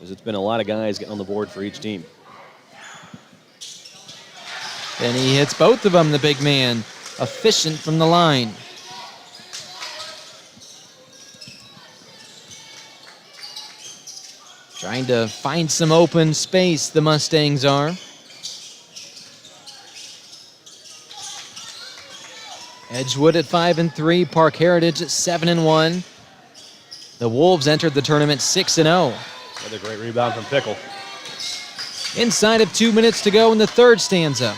as it's been a lot of guys getting on the board for each team. Then he hits both of them, the big man. Efficient from the line. Trying to find some open space, the Mustangs are. Edgewood at 5-3, Parke Heritage at 7-1. The Wolves entered the tournament 6-0. Another great rebound from Pickle. Inside of 2 minutes to go in the third stanza.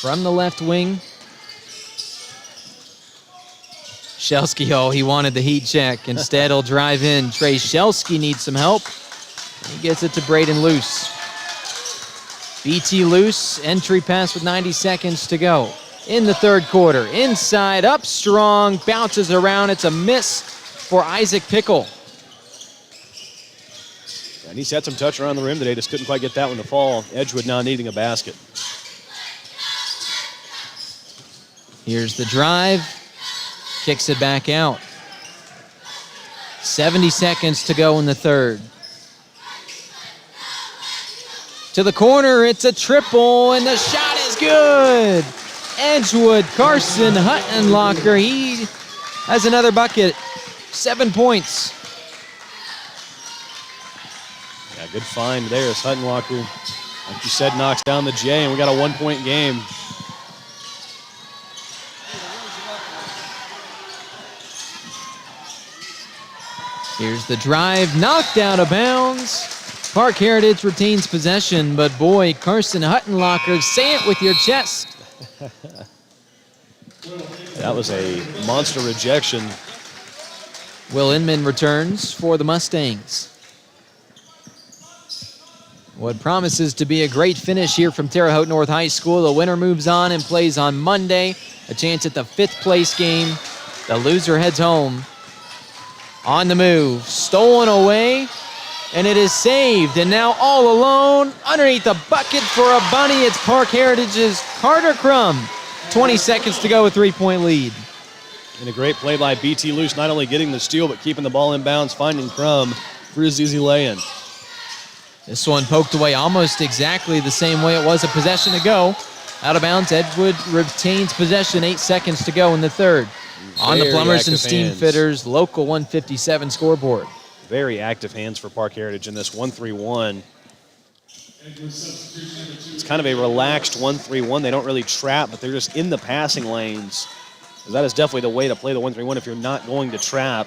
From the left wing. Shelsky, oh, he wanted the heat check. Instead, he'll drive in. Trey Shelsky needs some help. He gets it to Braden Luce. BT Luce, entry pass with 90 seconds to go. In the third quarter, inside, up strong, bounces around. It's a miss for Isaac Pickle. And he's had some touch around the rim today, just couldn't quite get that one to fall. Edgewood now needing a basket. Here's the drive, kicks it back out. 70 seconds to go in the third. To the corner, it's a triple, and the shot is good. Edgewood, Carson Huttenlocker, he has another bucket. 7 points. Yeah, good find there as Huttenlocker, like you said, knocks down the J, and we got a 1-point game. Here's the drive, knocked out of bounds. Parke Heritage retains possession, but boy, Carson Huttenlocker, say it with your chest. That was a monster rejection. Will Inman returns for the Mustangs. What promises to be a great finish here from Terre Haute North High School. The winner moves on and plays on Monday. A chance at the 5th place game. The loser heads home. On the move, stolen away, and it is saved. And now all alone, underneath the bucket for a bunny, it's Parke Heritage's Carter Crum. 20 seconds to go, a 3-point lead. And a great play by BT Luce, not only getting the steal, but keeping the ball in bounds, finding Crum for his easy lay-in. This one poked away almost exactly the same way it was a possession ago. Out of bounds, Edgewood retains possession, 8 seconds to go in the third. On the Plumbers and Steam Fitters Local 157 scoreboard. Very active hands for Parke Heritage in this 1-3-1. It's kind of a relaxed 1-3-1. They don't really trap, but they're just in the passing lanes. That is definitely the way to play the 1-3-1 if you're not going to trap.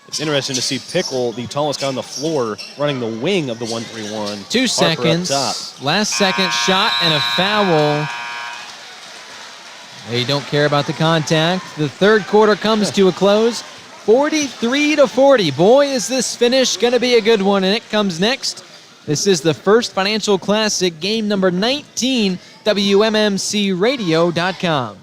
It's interesting to see Pickle, the tallest guy on the floor, running the wing of the 1-3-1. 2 seconds. Last second shot and a foul. They don't care about the contact. The third quarter comes to a close. 43-40. Boy, is this finish going to be a good one, and it comes next. This is the First Financial Classic, game number 19, WMMCRadio.com.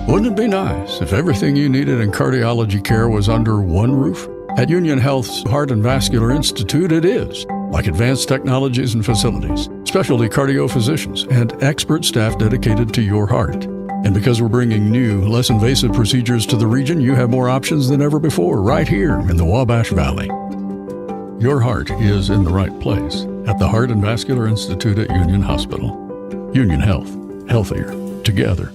Wouldn't it be nice if everything you needed in cardiology care was under one roof? At Union Health's Heart and Vascular Institute, it is. Like advanced technologies and facilities, specialty cardio physicians, and expert staff dedicated to your heart. And because we're bringing new, less invasive procedures to the region, you have more options than ever before right here in the Wabash Valley. Your heart is in the right place at the Heart and Vascular Institute at Union Hospital. Union Health. Healthier. Together.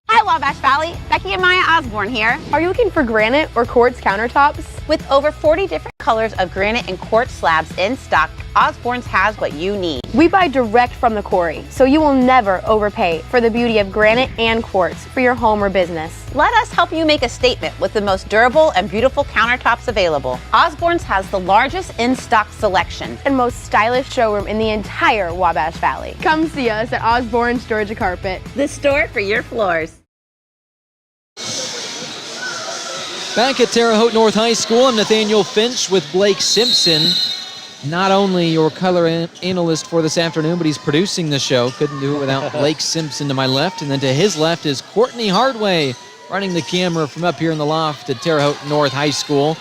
Hi, Wabash Valley. Becky and Maya Osborne here. Are you looking for granite or quartz countertops? With over 40 different colors of granite and quartz slabs in stock, Osborne's has what you need. We buy direct from the quarry, so you will never overpay for the beauty of granite and quartz for your home or business. Let us help you make a statement with the most durable and beautiful countertops available. Osborne's has the largest in-stock selection and most stylish showroom in the entire Wabash Valley. Come see us at Osborne's Georgia Carpet, the store for your floors. Back at Terre Haute North High School, I'm Nathaniel Finch with Blake Simpson. Not only your color analyst for this afternoon, but he's producing the show. Couldn't do it without Blake Simpson to my left. And then to his left is Courtney Hardway, running the camera from up here in the loft at Terre Haute North High School.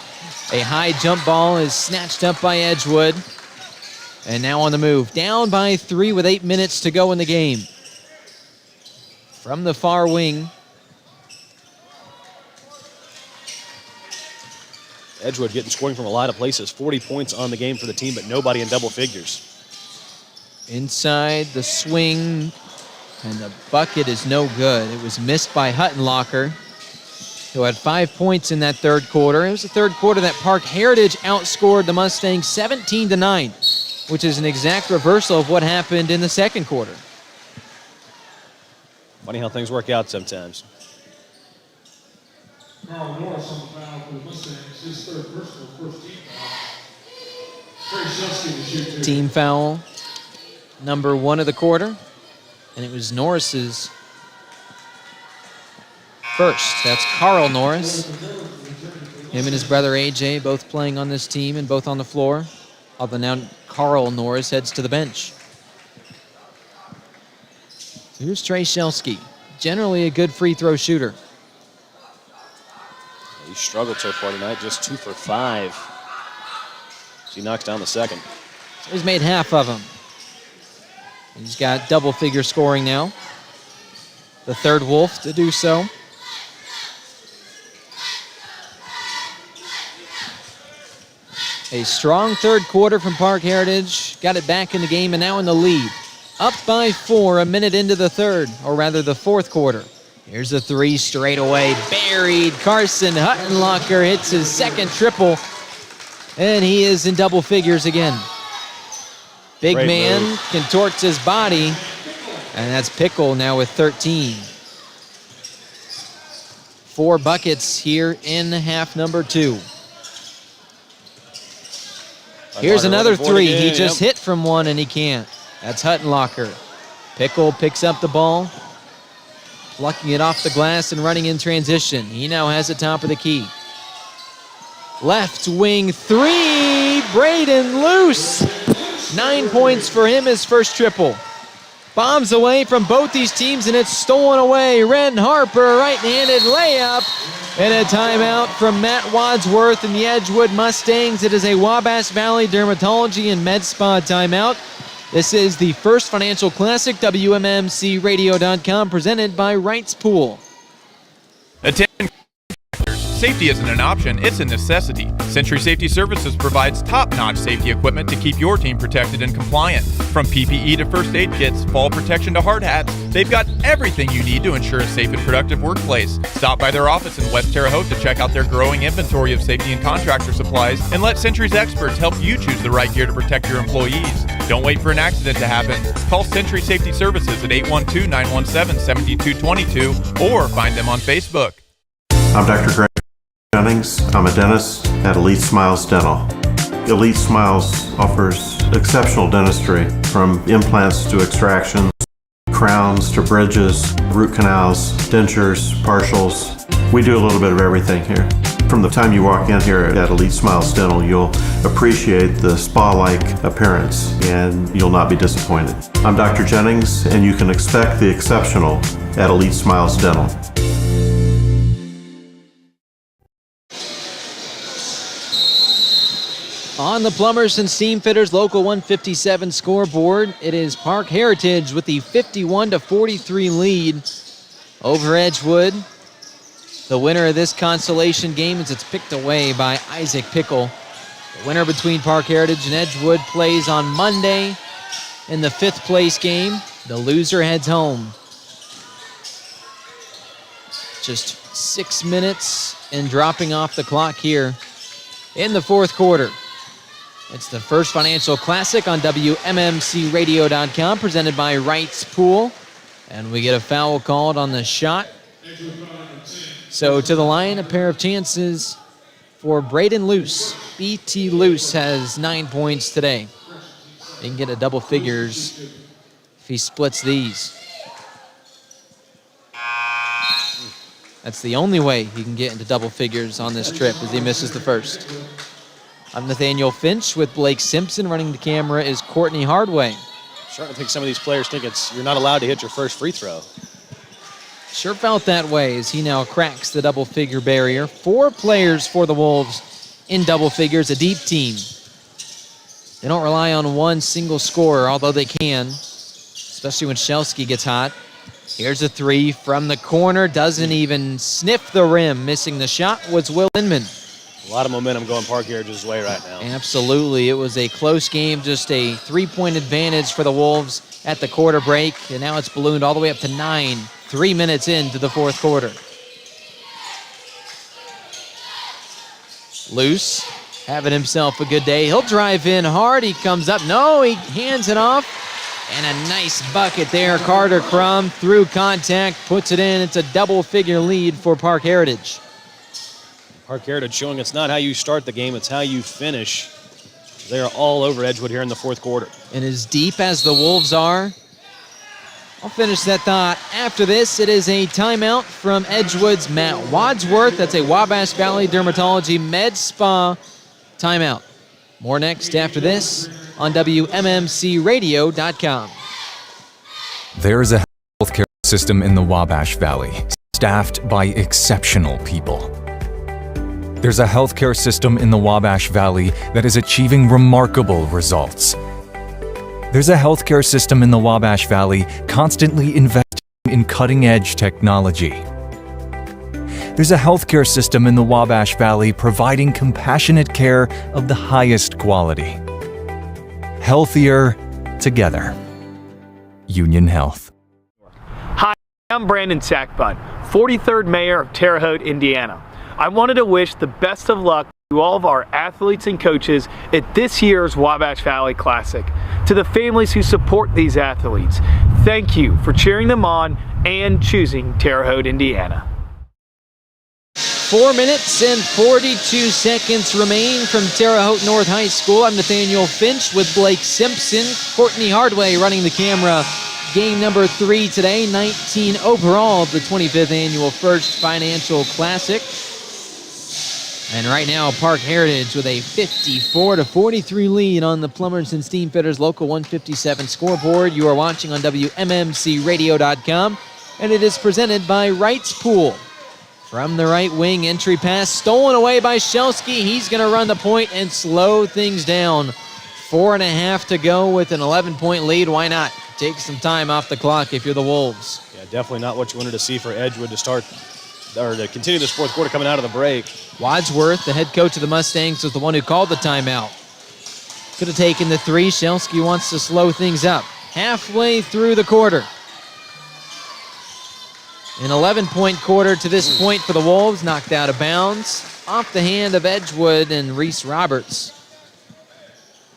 A high jump ball is snatched up by Edgewood. And now on the move, down by 3 with 8 minutes to go in the game. From the far wing, Edgewood getting scoring from a lot of places. 40 points on the game for the team, but nobody in double figures. inside the swing, and the bucket is no good. It was missed by Huttenlocker, who had 5 points in that third quarter. It was the third quarter that Parke Heritage outscored the Mustangs 17-9, which is an exact reversal of what happened in the second quarter. Funny how things work out sometimes. Carl Morris on the foul for the Mustangs, his third personal, first team foul. Trey Shelsky to shoot two. Team foul number 1 of the quarter, and it was Norris's first. That's Carl Norris. Him and his brother AJ both playing on this team and both on the floor. Although now Carl Norris heads to the bench. So here's Trey Shelsky, generally a good free throw shooter. He struggled so far tonight, just 2 for 5. So he knocks down the second. So he's made half of them. He's got double-figure scoring now. The third Wolf to do so. A strong third quarter from Parke Heritage. Got it back in the game and now in the lead. Up by 4 a minute into the third, or rather the fourth quarter. Here's a 3 straight away, buried. Carson Huttenlocker hits his second triple, and he is in double figures again. Big Great man move. contorts his body, and that's Pickle now with 13. 4 buckets here in half number 2. Here's another 3. He just hit from one, and he can't. That's Huttenlocker. Pickle picks up the ball. Plucking it off the glass and running in transition. He now has the top of the key. Left wing three, Braden Luce. 9 points for him, his first triple. Bombs away from both these teams, and it's stolen away. Ren Harper, right-handed layup. And a timeout from Matt Wadsworth and the Edgewood Mustangs. It is a Wabash Valley Dermatology and Med Spa timeout. This is the First Financial Classic, WMMCRadio.com, presented by Wrights Pool. Attention, safety isn't an option, it's a necessity. Century Safety Services provides top-notch safety equipment to keep your team protected and compliant. From PPE to first aid kits, fall protection to hard hats, they've got everything you need to ensure a safe and productive workplace. Stop by their office in West Terre Haute to check out their growing inventory of safety and contractor supplies, and let Century's experts help you choose the right gear to protect your employees. Don't wait for an accident to happen. Call Century Safety Services at 812-917-7222 or find them on Facebook. I'm Dr. Greg Jennings. I'm a dentist at Elite Smiles Dental. Elite Smiles offers exceptional dentistry, from implants to extractions, crowns to bridges, root canals, dentures, partials. We do a little bit of everything here. From the time you walk in here at Elite Smiles Dental, you'll appreciate the spa-like appearance, and you'll not be disappointed. I'm Dr. Jennings, and you can expect the exceptional at Elite Smiles Dental. On the Plumbers and Steam Fitters Local 157 scoreboard, it is Parke Heritage with the 51-43 lead over Edgewood. The winner of this consolation game, as it's picked away by Isaac Pickle. The winner between Parke Heritage and Edgewood plays on Monday in the 5th place game. The loser heads home. Just 6 minutes and dropping off the clock here in the 4th quarter. It's the First Financial Classic on WMMCRadio.com, presented by Wrights Pool. And we get a foul called on the shot. So to the line, a pair of chances for Braden Luce. B.T. Luce has 9 points today. He can get a double figures if he splits these. That's the only way he can get into double figures on this trip, as he misses the first. I'm Nathaniel Finch with Blake Simpson. Running the camera is Courtney Hardway. Starting to think some of these players think you're not allowed to hit your first free throw. Sure felt that way as he now cracks the double figure barrier. 4 players for the Wolves in double figures, a deep team. They don't rely on one single scorer, although they can, especially when Shelsky gets hot. Here's a 3 from the corner, doesn't even sniff the rim. Missing the shot was Will Inman. A lot of momentum going Parke Heritage's way right now. Absolutely. It was a close game, just a 3-point advantage for the Wolves at the quarter break, and now it's ballooned all the way up to 9, 3 minutes into the 4th quarter. Luce having himself a good day. He'll drive in hard. He comes up. No, he hands it off. And a nice bucket there. Carter Crum through contact, puts it in. It's a double-figure lead for Parke Heritage. Parke Heritage showing it's not how you start the game, it's how you finish. They are all over Edgewood here in the 4th quarter. And as deep as the Wolves are, I'll finish that thought after this. It is a timeout from Edgewood's Matt Wadsworth. That's a Wabash Valley Dermatology Med Spa timeout. More next after this on WMMCRadio.com. There is a healthcare system in the Wabash Valley, staffed by exceptional people. There's a healthcare system in the Wabash Valley that is achieving remarkable results. There's a healthcare system in the Wabash Valley constantly investing in cutting-edge technology. There's a healthcare system in the Wabash Valley providing compassionate care of the highest quality. Healthier together. Union Health. Hi, I'm Brandon Sackbun, 43rd Mayor of Terre Haute, Indiana. I wanted to wish the best of luck to all of our athletes and coaches at this year's Wabash Valley Classic. To the families who support these athletes, thank you for cheering them on and choosing Terre Haute, Indiana. 4 minutes and 42 seconds remain from Terre Haute North High School. I'm Nathaniel Finch with Blake Simpson. Courtney Hardway running the camera game number 3 today, 19 overall of the 25th annual First Financial Classic. And right now, Parke Heritage with a 54-43 lead on the Plumbers and Steamfitters Local 157 scoreboard. You are watching on WMMCRadio.com, and it is presented by Wright's Pool. From the right wing, entry pass stolen away by Shelsky. He's going to run the point and slow things down. 4.5 to go with an 11-point lead. Why not? Take some time off the clock if you're the Wolves. Yeah, definitely not what you wanted to see for Edgewood to start or to continue this fourth quarter coming out of the break. Wadsworth, the head coach of the Mustangs, was the one who called the timeout. Could have taken the 3. Shelsky wants to slow things up. Halfway through the quarter. An 11-point quarter to this point for the Wolves. Knocked out of bounds. Off the hand of Edgewood and Reese Roberts.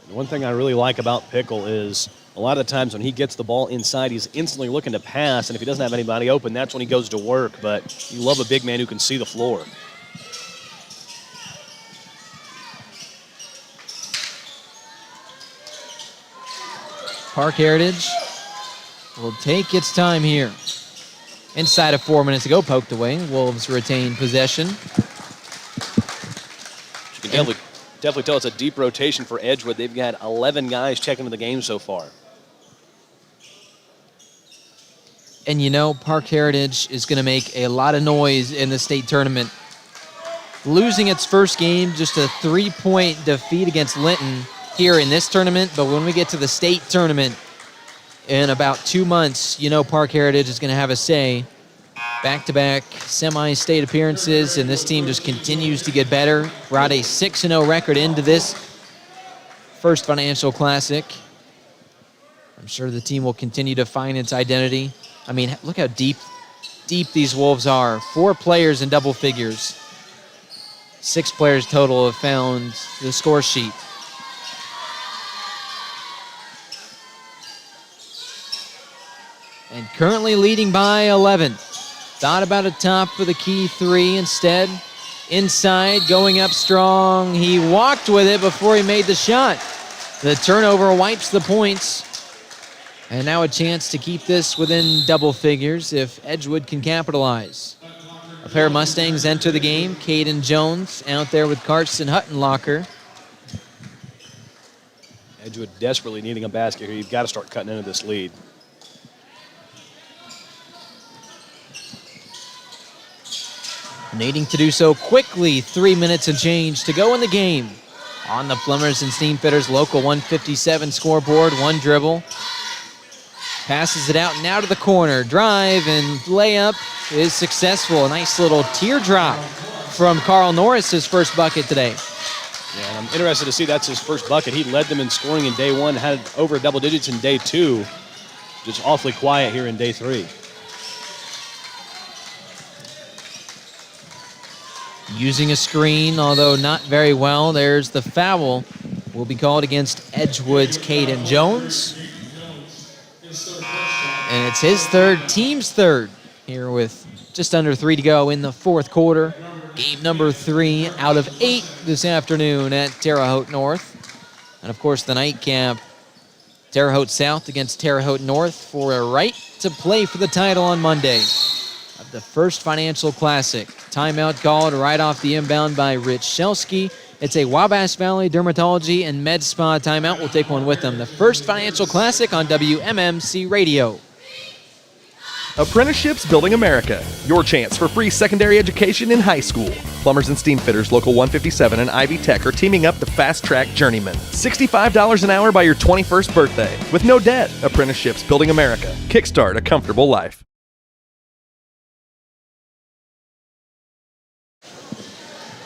The one thing I really like about Pickle is a lot of the times when he gets the ball inside, he's instantly looking to pass, and if he doesn't have anybody open, that's when he goes to work. But you love a big man who can see the floor. Parke Heritage will take its time here. Inside of 4 minutes to go, poked away. Wolves retain possession. You can definitely tell it's a deep rotation for Edgewood. They've got 11 guys checking into the game so far. And you know, Parke Heritage is going to make a lot of noise in the state tournament. Losing its first game, just a 3-point defeat against Linton here in this tournament. But when we get to the state tournament in about 2 months, you know Parke Heritage is going to have a say. Back-to-back semi-state appearances, and this team just continues to get better. Brought a 6-0 record into this First Financial Classic. I'm sure the team will continue to find its identity. I mean, look how deep these Wolves are. 4 players in double figures. 6 players total have found the score sheet. And currently leading by 11. Thought about a top for the key 3 instead. Inside, going up strong. He walked with it before he made the shot. The turnover wipes the points. And now a chance to keep this within double figures if Edgewood can capitalize. A pair of Mustangs enter the game. Caden Jones out there with Carson Huttenlocker. Edgewood desperately needing a basket here. You've got to start cutting into this lead. Needing to do so quickly. 3 minutes and change to go in the game. On the Plumbers and Steamfitters Local 157 scoreboard, 1 dribble. Passes it out and out of the corner. Drive and layup is successful. A nice little teardrop from Carl Norris, his first bucket today. Yeah, and I'm interested to see that's his first bucket. He led them in scoring in day 1, had over double digits in day 2. Just awfully quiet here in day 3. Using a screen, although not very well. There's the foul. Will be called against Edgewood's Caden Jones. And it's his third, team's third, here with just under 3 to go in the fourth quarter. Game number 3 out of 8 this afternoon at Terre Haute North. And of course the nightcap, Terre Haute South against Terre Haute North for a right to play for the title on Monday of the First Financial Classic. Timeout called right off the inbound by Rich Shelsky. It's a Wabash Valley Dermatology and Med Spa timeout. We'll take one with them. The First Financial Classic on WMMC Radio. Apprenticeships Building America. Your chance for free secondary education in high school. Plumbers and Steamfitters Local 157 and Ivy Tech are teaming up to fast-track journeyman. $65 an hour by your 21st birthday. With no debt. Apprenticeships Building America. Kickstart a comfortable life.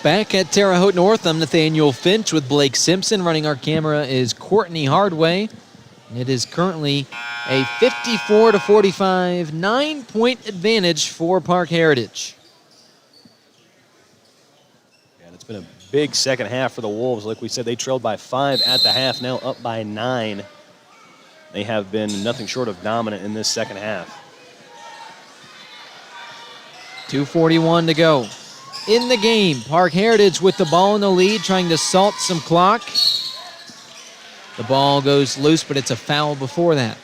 Back at Terre Haute North, I'm Nathaniel Finch with Blake Simpson. Running our camera is Courtney Hardway. It is currently a 54-45, 9-point advantage for Parke Heritage. And it's been a big second half for the Wolves. Like we said, they trailed by 5 at the half, now up by 9. They have been nothing short of dominant in this second half. 2:41 to go. In the game, Parke Heritage with the ball in the lead, trying to salt some clock. The ball goes loose, but it's a foul before that.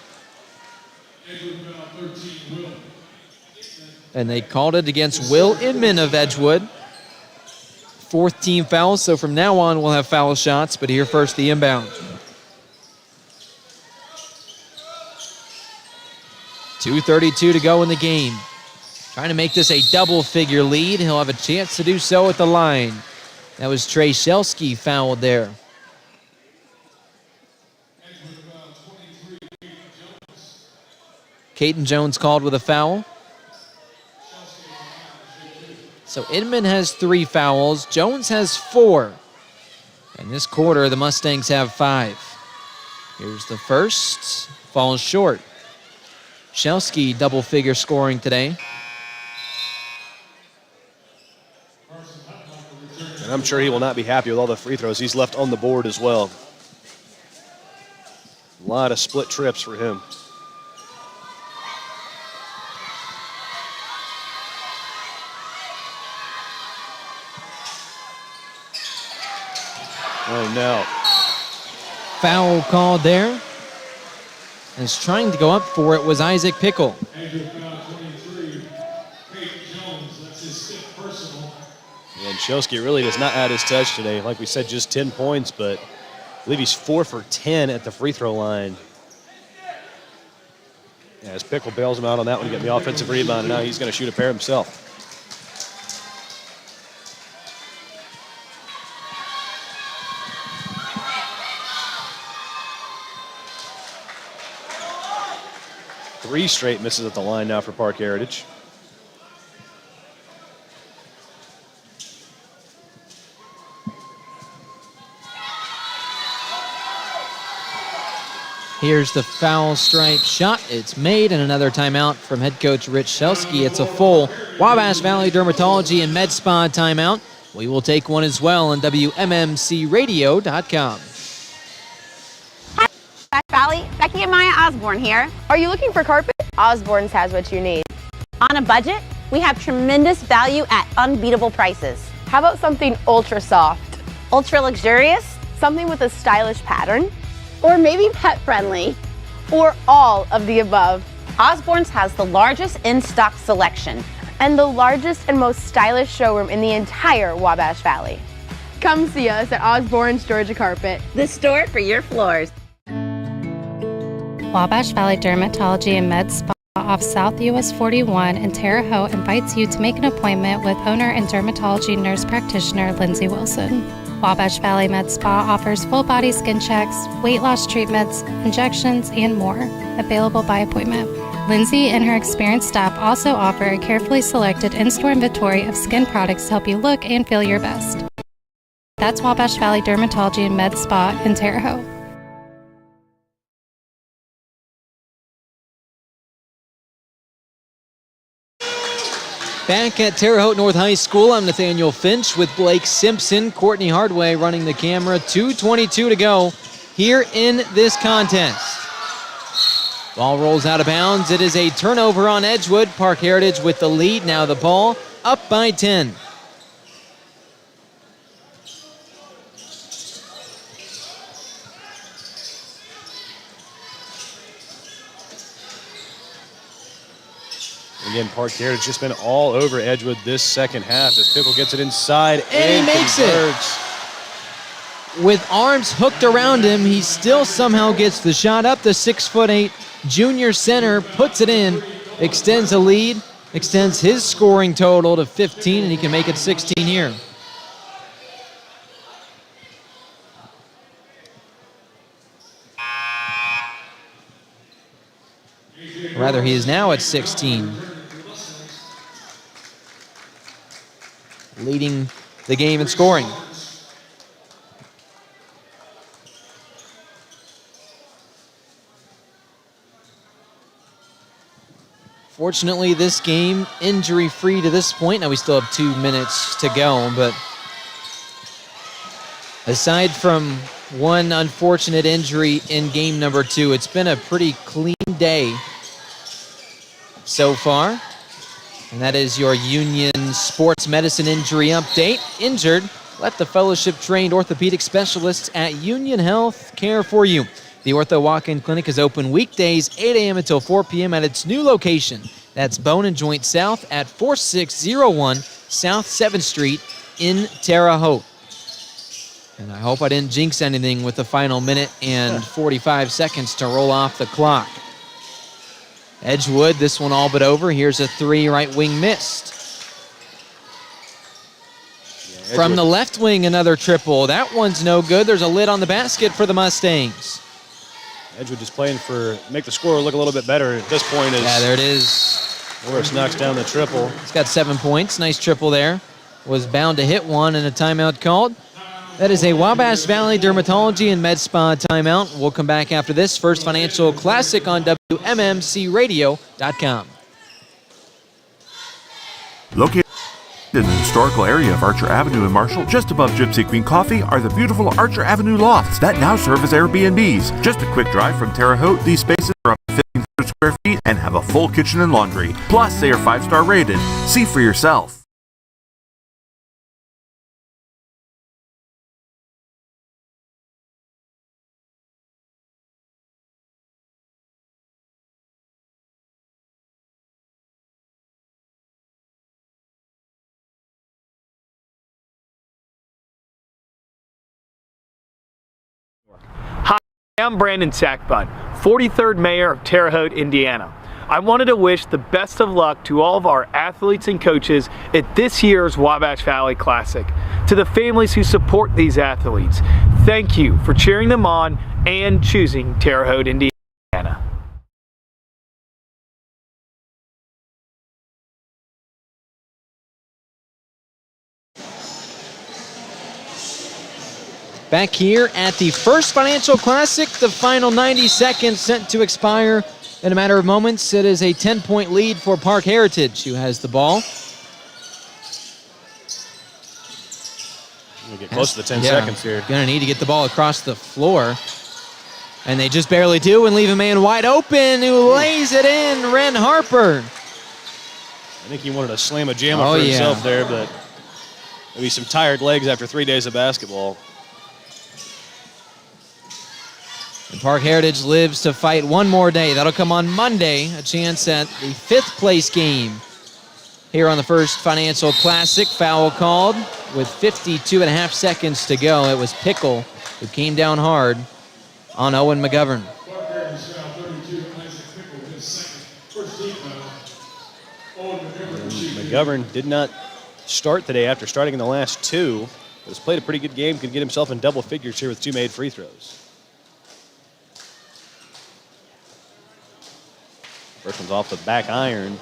and they called it against Will Inman of Edgewood. 4th team foul, so from now on we'll have foul shots, but here first the inbound. 2:32 to go in the game. Trying to make this a double-figure lead. He'll have a chance to do so at the line. That was Trey Shelsky fouled there. Caden Jones called with a foul. So Inman has 3 fouls. Jones has 4. And this quarter, the Mustangs have 5. Here's the first. Falls short. Shelsky double-figure scoring today. And I'm sure he will not be happy with all the free throws he's left on the board as well. A lot of split trips for him. Oh, no. Foul called there. As trying to go up for it was Isaac Pickle. And Shelsky really does not add his touch today. Like we said, just 10 points, but I believe he's 4 for 10 at the free throw line. Yeah, as Pickle bails him out on that one, getting the offensive rebound, and now he's going to shoot a pair himself. Three straight misses at the line now for Parke Heritage. Here's the foul stripe shot. It's made, and another timeout from head coach Rich Shelsky. It's a full Wabash Valley Dermatology and Med Spa timeout. We will take one as well on WMMCRadio.com. Wabash Valley, Becky and Maya Osborne here. Are you looking for carpet? Osborne's has what you need. On a budget, we have tremendous value at unbeatable prices. How about something ultra soft? Ultra luxurious? Something with a stylish pattern? Or maybe pet friendly? Or all of the above? Osborne's has the largest in-stock selection and the largest and most stylish showroom in the entire Wabash Valley. Come see us at Osborne's Georgia Carpet, the store for your floors. Wabash Valley Dermatology and Med Spa off South US 41 in Terre Haute invites you to make an appointment with owner and dermatology nurse practitioner Lindsay Wilson. Wabash Valley Med Spa offers full-body skin checks, weight loss treatments, injections, and more, available by appointment. Lindsay and her experienced staff also offer a carefully selected in-store inventory of skin products to help you look and feel your best. That's Wabash Valley Dermatology and Med Spa in Terre Haute. Back at Terre Haute North High School, I'm Nathaniel Finch with Blake Simpson. Courtney Hardway running the camera. 2:22 to go here in this contest. Ball rolls out of bounds. It is a turnover on Edgewood. Parke Heritage with the lead. Now the ball up by 10. Again, Parke Heritage just been all over Edgewood this second half as Pickle gets it inside and he makes converts. It. With arms hooked around him, he still somehow gets the shot up. The 6'8" junior center puts it in, extends the lead, extends his scoring total to 15, and he can make it 16 here. Rather, he is now at 16. Leading the game in scoring. Fortunately, this game injury-free to this point. Now we still have 2 minutes to go, but aside from one unfortunate injury in game number 2, it's been a pretty clean day so far. And that is your Union Sports Medicine injury update. Injured, let the fellowship-trained orthopedic specialists at Union Health care for you. The Ortho Walk-In Clinic is open weekdays, 8 a.m. until 4 p.m. at its new location That's Bone and Joint South at 4601 South 7th Street in Terre Haute. And I hope I didn't jinx anything with the final minute and 45 seconds to roll off the clock. Edgewood, this one all but over. Here's a three, right wing missed. From the left wing, another triple. That one's no good. There's a lid on the basket for the Mustangs. Edgewood just playing for make the score look a little bit better at this point. Yeah, there it is. Morris knocks down the triple. He's got 7 points. Nice triple there. Was bound to hit one and a timeout called. That is a Wabash Valley Dermatology and Med Spa timeout. We'll come back after this First Financial Classic on WMMCRadio.com. Located in the historical area of Archer Avenue in Marshall, just above Gypsy Queen Coffee, are the beautiful Archer Avenue lofts that now serve as Airbnbs. Just a quick drive from Terre Haute, these spaces are up to 1,500 square feet and have a full kitchen and laundry. Plus, they are 5-star rated. See for yourself. Hi, I'm Brandon Sackbun, 43rd Mayor of Terre Haute, Indiana. I wanted to wish the best of luck to all of our athletes and coaches at this year's Wabash Valley Classic. To the families who support these athletes, thank you for cheering them on and choosing Terre Haute, Indiana. Back here at the First Financial Classic, the final 90 seconds set to expire in a matter of moments. It is a 10-point lead for Parke Heritage, who has the ball. We'll get close to the 10 seconds here. Gonna need to get the ball across the floor. And they just barely do and leave a man wide open who lays it in, Ren Harper. I think he wanted to slam a jammer for himself there, but maybe some tired legs after 3 days of basketball. And Parke Heritage lives to fight one more day. That'll come on Monday, a chance at the 5th place game. Here on the First Financial Classic, foul called with 52.5 seconds to go. It was Pickle who came down hard on Owen McGovern. McGovern did not start today after starting in the last two. But has played a pretty good game, could get himself in double figures here with 2 made free throws. First one's off the back iron.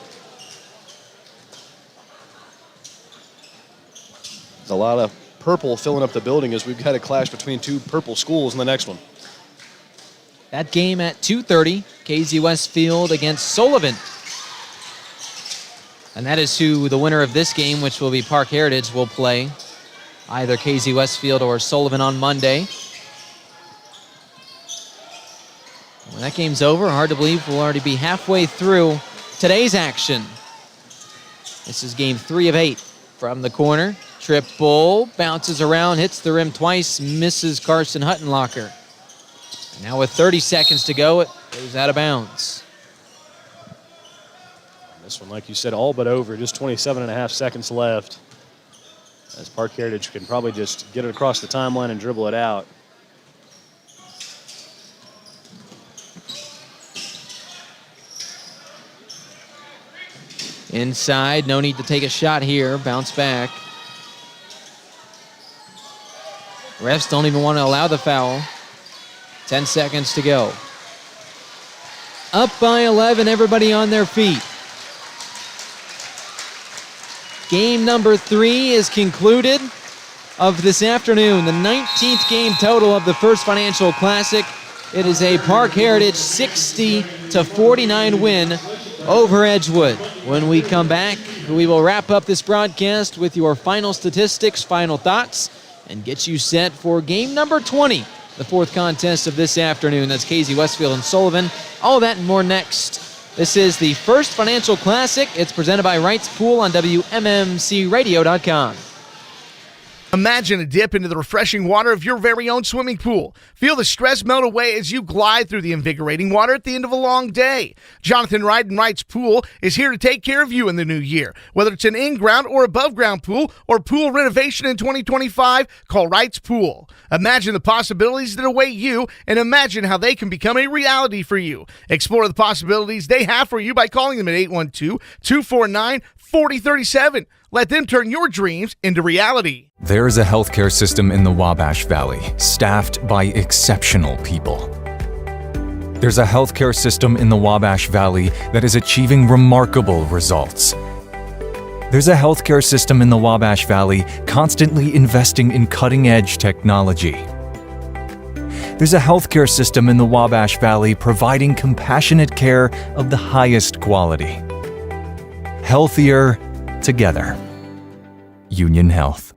There's a lot of purple filling up the building as we've got a clash between 2 purple schools in the next one. That game at 2:30, KZ Westfield against Sullivan. And that is who the winner of this game, which will be Parke Heritage, will play. Either KZ Westfield or Sullivan on Monday. When that game's over, hard to believe we'll already be halfway through today's action. This is game 3 of 8 from the corner. Triple, bounces around, hits the rim twice, misses Carson Huttenlocker. And now with 30 seconds to go, it goes out of bounds. This one, like you said, all but over, just 27.5 seconds left. As Parke Heritage can probably just get it across the timeline and dribble it out. Inside, no need to take a shot here. Bounce back. Refs don't even want to allow the foul. 10 seconds to go. Up by 11, everybody on their feet. Game number 3 is concluded of this afternoon. The 19th game total of the First Financial Classic. It is a Parke Heritage 60-49 win over Edgewood. When we come back, we will wrap up this broadcast with your final statistics, final thoughts, and get you set for game number 20, the 4th contest of this afternoon. That's KZ Westfield and Sullivan. All that and more next. This is the First Financial Classic. It's presented by Wright's Pool on WMMCRadio.com. Imagine a dip into the refreshing water of your very own swimming pool. Feel the stress melt away as you glide through the invigorating water at the end of a long day. Jonathan Wright and Wright's Pool is here to take care of you in the new year. Whether it's an in-ground or above-ground pool or pool renovation in 2025, call Wright's Pool. Imagine the possibilities that await you and imagine how they can become a reality for you. Explore the possibilities they have for you by calling them at 812-249-4037. Let them turn your dreams into reality. There is a healthcare system in the Wabash Valley, staffed by exceptional people. There's a healthcare system in the Wabash Valley that is achieving remarkable results. There's a healthcare system in the Wabash Valley constantly investing in cutting-edge technology. There's a healthcare system in the Wabash Valley providing compassionate care of the highest quality. Healthier together. Union Health.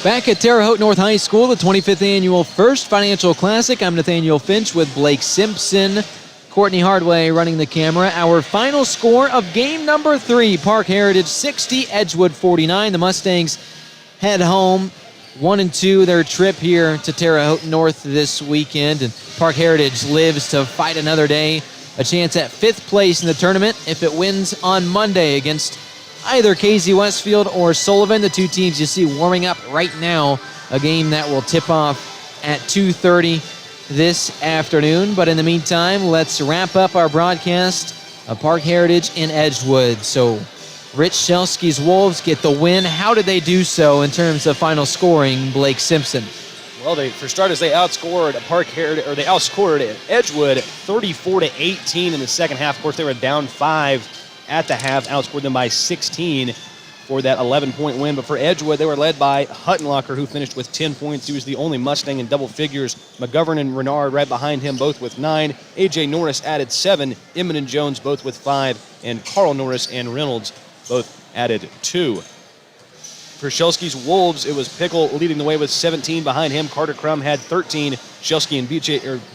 Back at Terre Haute North High School, the 25th annual First Financial Classic. I'm Nathaniel Finch with Blake Simpson. Courtney Hardway running the camera. Our final score of game number 3, Parke Heritage 60, Edgewood 49. The Mustangs head home 1-2 their trip here to Terre Haute North this weekend. And Parke Heritage lives to fight another day. A chance at 5th place in the tournament if it wins on Monday against either KZ Westfield or Sullivan, the two teams you see warming up right now. A game that will tip off at 2:30 this afternoon. But in the meantime, let's wrap up our broadcast of Parke Heritage in Edgewood. So Rich Shelsky's Wolves get the win. How did they do so in terms of final scoring, Blake Simpson? Well, for starters, they outscored Parke Heritage, or they outscored Edgewood 34-18 in the second half. Of course, they were down 5 at the half, outscored them by 16 for that 11-point win. But for Edgewood, they were led by Huttenlocker, who finished with 10 points. He was the only Mustang in double figures. McGovern and Renard right behind him, both with 9. A.J. Norris added 7. Inman and Jones both with 5. And Carl Norris and Reynolds both added 2. For Shelsky's Wolves, it was Pickle leading the way with 17. Behind him, Carter Crum had 13. Shelsky and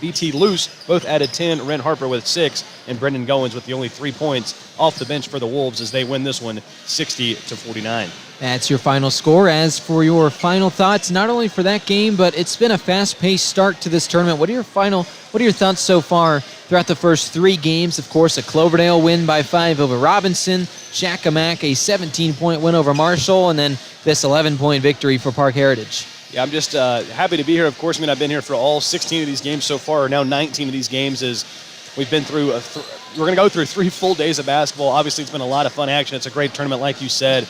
BT Luce both added 10. Ren Harper with 6. And Brendan Goins with the only 3 points off the bench for the Wolves as they win this one 60-49. That's your final score. As for your final thoughts, not only for that game, but it's been a fast-paced start to this tournament. What are your thoughts so far throughout the first 3 games? Of course, a Cloverdale win by 5 over Robinson, Shakamak a 17-point win over Marshall, and then this 11-point victory for Parke Heritage. Yeah, I'm just happy to be here. Of course, I mean, I've been here for all 16 of these games so far, or now 19 of these games, as we've been through we're going to go through 3 full days of basketball. Obviously, it's been a lot of fun action. It's a great tournament, like you said.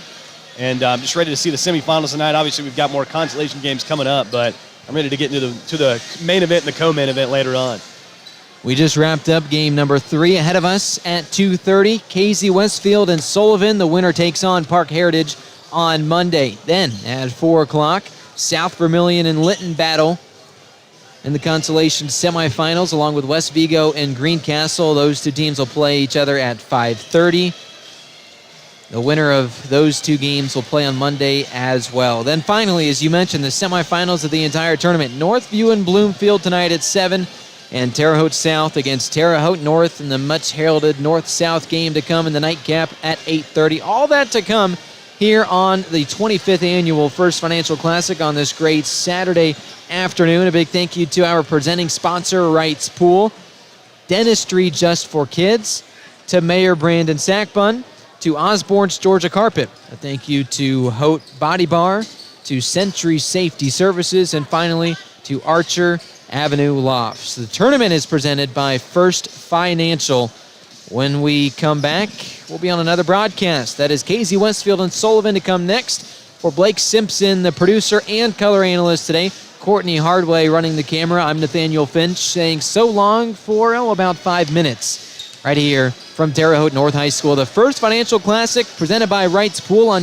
And I'm just ready to see the semifinals tonight. Obviously, we've got more consolation games coming up, but I'm ready to get into the main event and the co-main event later on. We just wrapped up game number 3. Ahead of us at 2:30, KZ Westfield and Sullivan. The winner takes on Parke Heritage on Monday. Then at 4 o'clock, South Vermilion and Lytton battle in the consolation semifinals, along with West Vigo and Greencastle. Those two teams will play each other at 5:30. The winner of those 2 games will play on Monday as well. Then finally, as you mentioned, the semifinals of the entire tournament. Northview and Bloomfield tonight at 7, and Terre Haute South against Terre Haute North in the much-heralded North-South game to come in the nightcap at 8:30. All that to come here on the 25th annual First Financial Classic on this great Saturday afternoon. A big thank you to our presenting sponsor, Wright's Pool, Dentistry Just for Kids, to Mayor Brandon Sackbun, to Osborne's Georgia Carpet. A thank you to Haute Body Bar, to Century Safety Services, and finally to Archer Avenue Lofts. The tournament is presented by First Financial. When we come back, we'll be on another broadcast. That is KZ Westfield and Sullivan to come next. For Blake Simpson, the producer and color analyst today, Courtney Hardway running the camera, I'm Nathaniel Finch saying so long for about 5 minutes. Right here from Terre Haute North High School, the First Financial Classic presented by Wright's Pool on